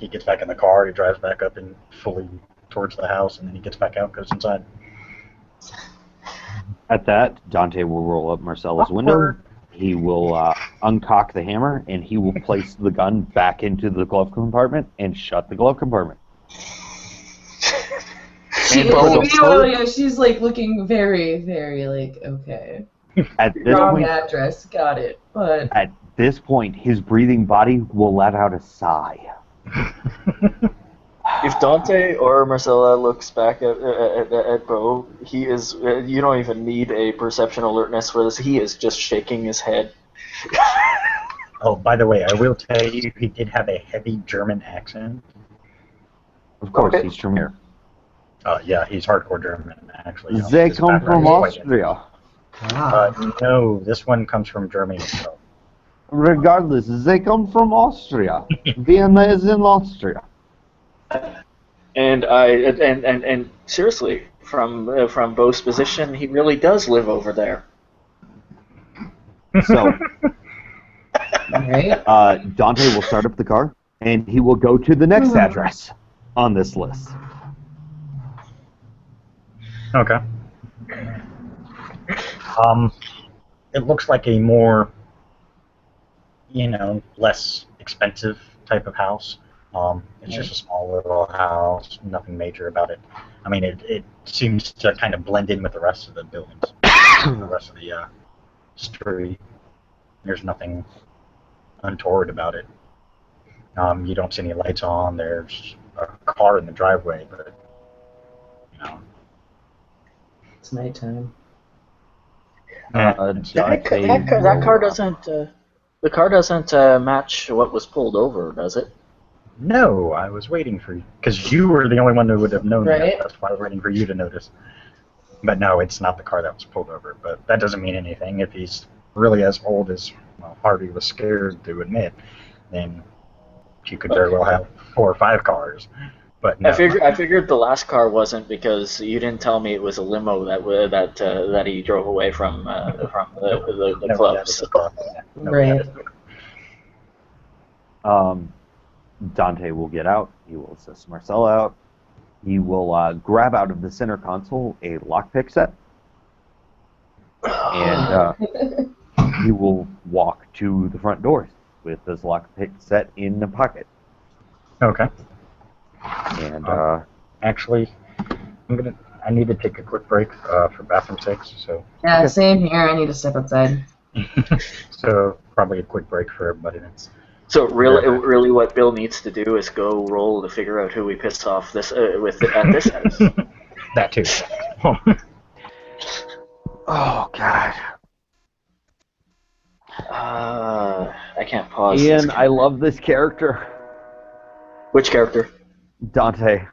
He gets back in the car. He drives back up and fully towards the house, and then he gets back out, goes inside. At that, Dante will roll up Marcella's window. He will uncock the hammer, and he will place the gun back into the glove compartment and shut the glove compartment. She's like looking very, very like, okay. At this Wrong point, address, got it. But at this point, his breathing body will let out a sigh. If Dante or Marcella looks back at Bo, he is. You don't even need a perception alertness for this. He is just shaking his head. Oh, by the way, I will tell you, he did have a heavy German accent. Of course, he's Tremere. Yeah, he's hardcore German, actually. They come from Austria. No, this one comes from Germany itself. Regardless, they come from Austria. Vienna is in Austria. And seriously, from Bo's position, he really does live over there. So, right? Dante will start up the car, and he will go to the next address on this list. Okay. It looks like a more, less expensive type of house. It's just a small little house, nothing major about it. I mean, it seems to kind of blend in with the rest of the buildings, the rest of the street. There's nothing untoward about it. You don't see any lights on. There's a car in the driveway, but it's nighttime. That car doesn't. The car doesn't match what was pulled over, does it? No, I was waiting for you because you were the only one who would have known Right. that. That's why I was waiting for you to notice. But no, it's not the car that was pulled over. But that doesn't mean anything. If he's really as old as Harvey was scared to admit, then she could very well have 4 or 5 cars. But no. I figured the last car wasn't because you didn't tell me it was a limo that he drove away from the club. Right. Dante will get out. He will assist Marcella out. He will grab out of the center console a lockpick set. And he will walk to the front doors with this lockpick set in the pocket. Okay. And actually, I need to take a quick break for bathroom sakes. So. Yeah, same here. I need to step outside. So probably a quick break for everybody then. So really, what Bill needs to do is go roll to figure out who we pissed off at this house. That too. oh God. I can't pause. Ian, I love this character. Which character? Dante.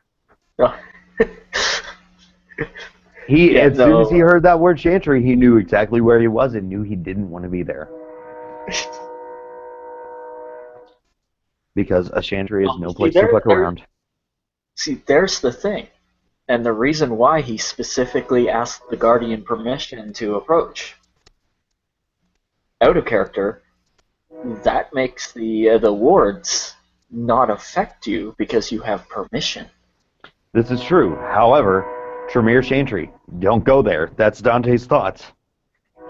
Oh. As soon as he heard that word Chantry, he knew exactly where he was and knew he didn't want to be there. Because a Chantry is no place to fuck around. See, there's the thing. And the reason why he specifically asked the Guardian permission to approach. Out of character, that makes the wards not affect you because you have permission. This is true. However, Tremere Chantry, don't go there. That's Dante's thoughts.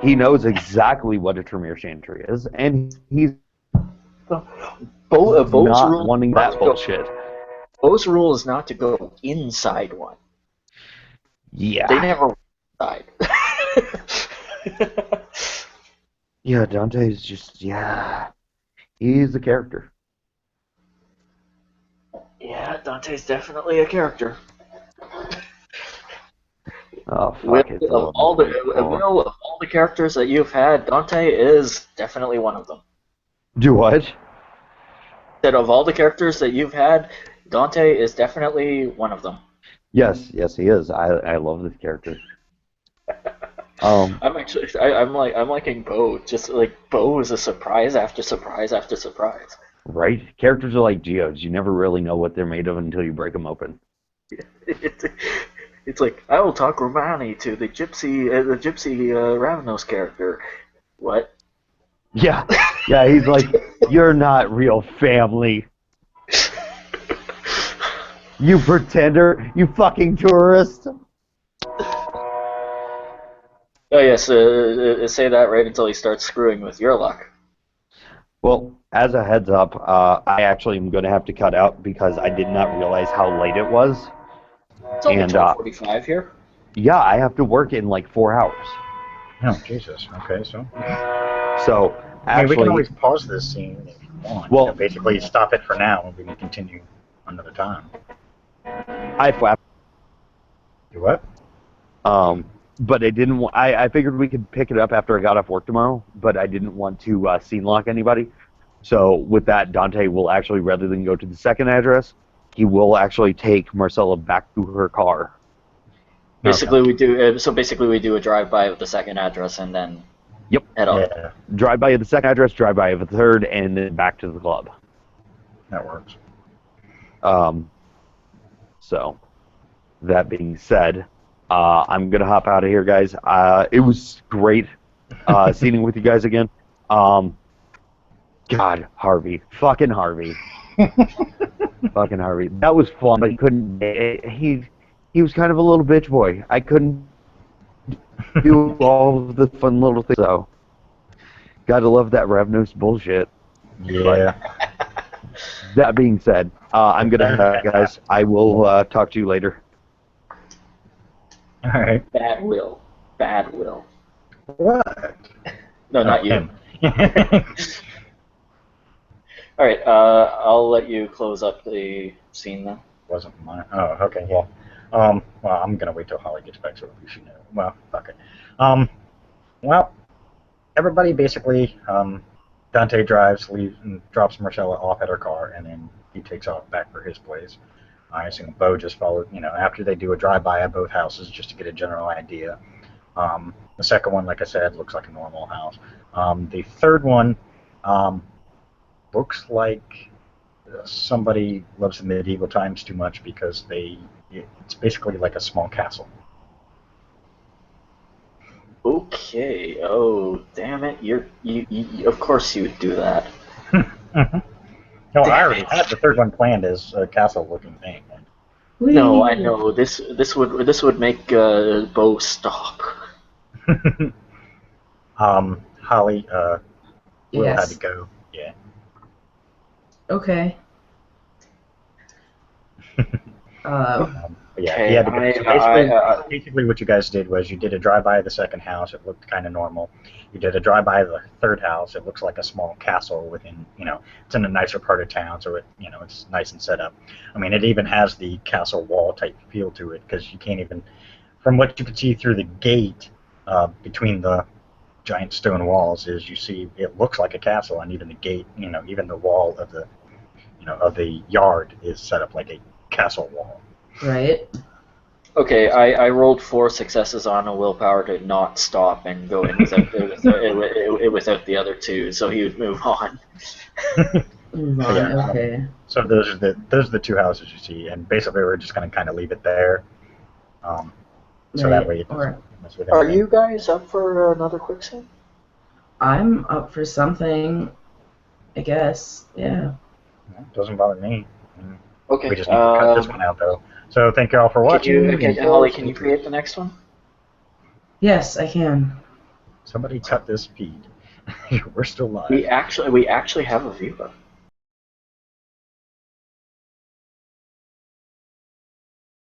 He knows exactly what a Tremere Chantry is, and he's Bo's not rule wanting that bullshit. Bo's rule is not to go inside one. Yeah. They never went inside. Yeah, Dante's just, yeah. He's a character. Yeah, Dante's definitely a character. Oh, fuck Will, it. of all the characters that you've had, Dante is definitely one of them. Do what? That of all the characters that you've had, Dante is definitely one of them. Yes, he is. I love this character. I'm liking Bo. Just like Bo is a surprise after surprise after surprise. Right? Characters are like geodes. You never really know what they're made of until you break them open. It's like I will talk Romani to the Gypsy Ravenos character. What? Yeah, he's like, you're not real family. You pretender, you fucking tourist. Oh yes, say that right until he starts screwing with your luck. Well, as a heads up, I actually am going to have to cut out because I did not realize how late it was. It's only And 12:45 here. yeah, I have to work in like 4 hours. Oh, Jesus. Okay, so. So I mean, we can actually, always pause this scene if you want. Well- You know, basically, stop it for now, and we can continue another time. I flapped. Do what? But I didn't. I figured we could pick it up after I got off work tomorrow, but I didn't want to scene lock anybody. So with that, Dante will actually, rather than go to the second address, he will actually take Marcella back to her car. Basically, we do a drive-by of the second address and then head on. Yeah, Drive by of the second address, drive by of the third, and then back to the club. that works. So that being said, I'm gonna hop out of here, guys. It was great seeing with you guys again. God, Harvey, fucking Harvey, fucking Harvey. That was fun, but he couldn't. He was kind of a little bitch boy. I couldn't do all of the fun little things. So, gotta love that Ravnos bullshit. Yeah. That being said, I'm gonna head out, guys. I will talk to you later. All right. Bad will. What? No, not you. Him. All right, I'll let you close up the scene then. Wasn't mine. Oh, okay, yeah. Well, I'm gonna wait till Holly gets back, so we should know. Well, fuck it. Well, everybody basically, Dante drives, leaves, and drops Marcella off at her car, and then he takes off back for his place. I assume Bo just followed, after they do a drive-by at both houses just to get a general idea. The second one, like I said, looks like a normal house. The third one looks like somebody loves the medieval times too much because it's basically like a small castle. Okay. Oh, damn it! You of course you would do that. No, I already had the third one planned as a castle-looking thing. No, I know this would make Bo stop. Holly, Will had Yes. to go. Yeah. Okay. But yeah, Okay, he had to go. So I- basically, what you guys did was you did a drive-by of the second house. It looked kind of normal. You did a drive-by of the third house. It looks like a small castle within, it's in a nicer part of town, so it's nice and set up. I mean, it even has the castle wall type feel to it because you can't even, from what you can see through the gate between the giant stone walls, is you see it looks like a castle, and even the gate, even the wall of the yard is set up like a castle wall. Right. Okay, I rolled 4 successes on a willpower to not stop and go in without the other 2, so he would move on. Move on. Yeah, Okay. So those are the 2 houses you see, and basically we're just going to kind of leave it there. So that way it doesn't mess with Are anything. you guys up for another quick scene? I'm up for something. I guess. Yeah. It doesn't bother me. Okay. We just need to cut this one out though. So thank you all for watching. Holly, can you create the next one? Yes, I can. Somebody cut this feed. We're still live. We actually have a viewer.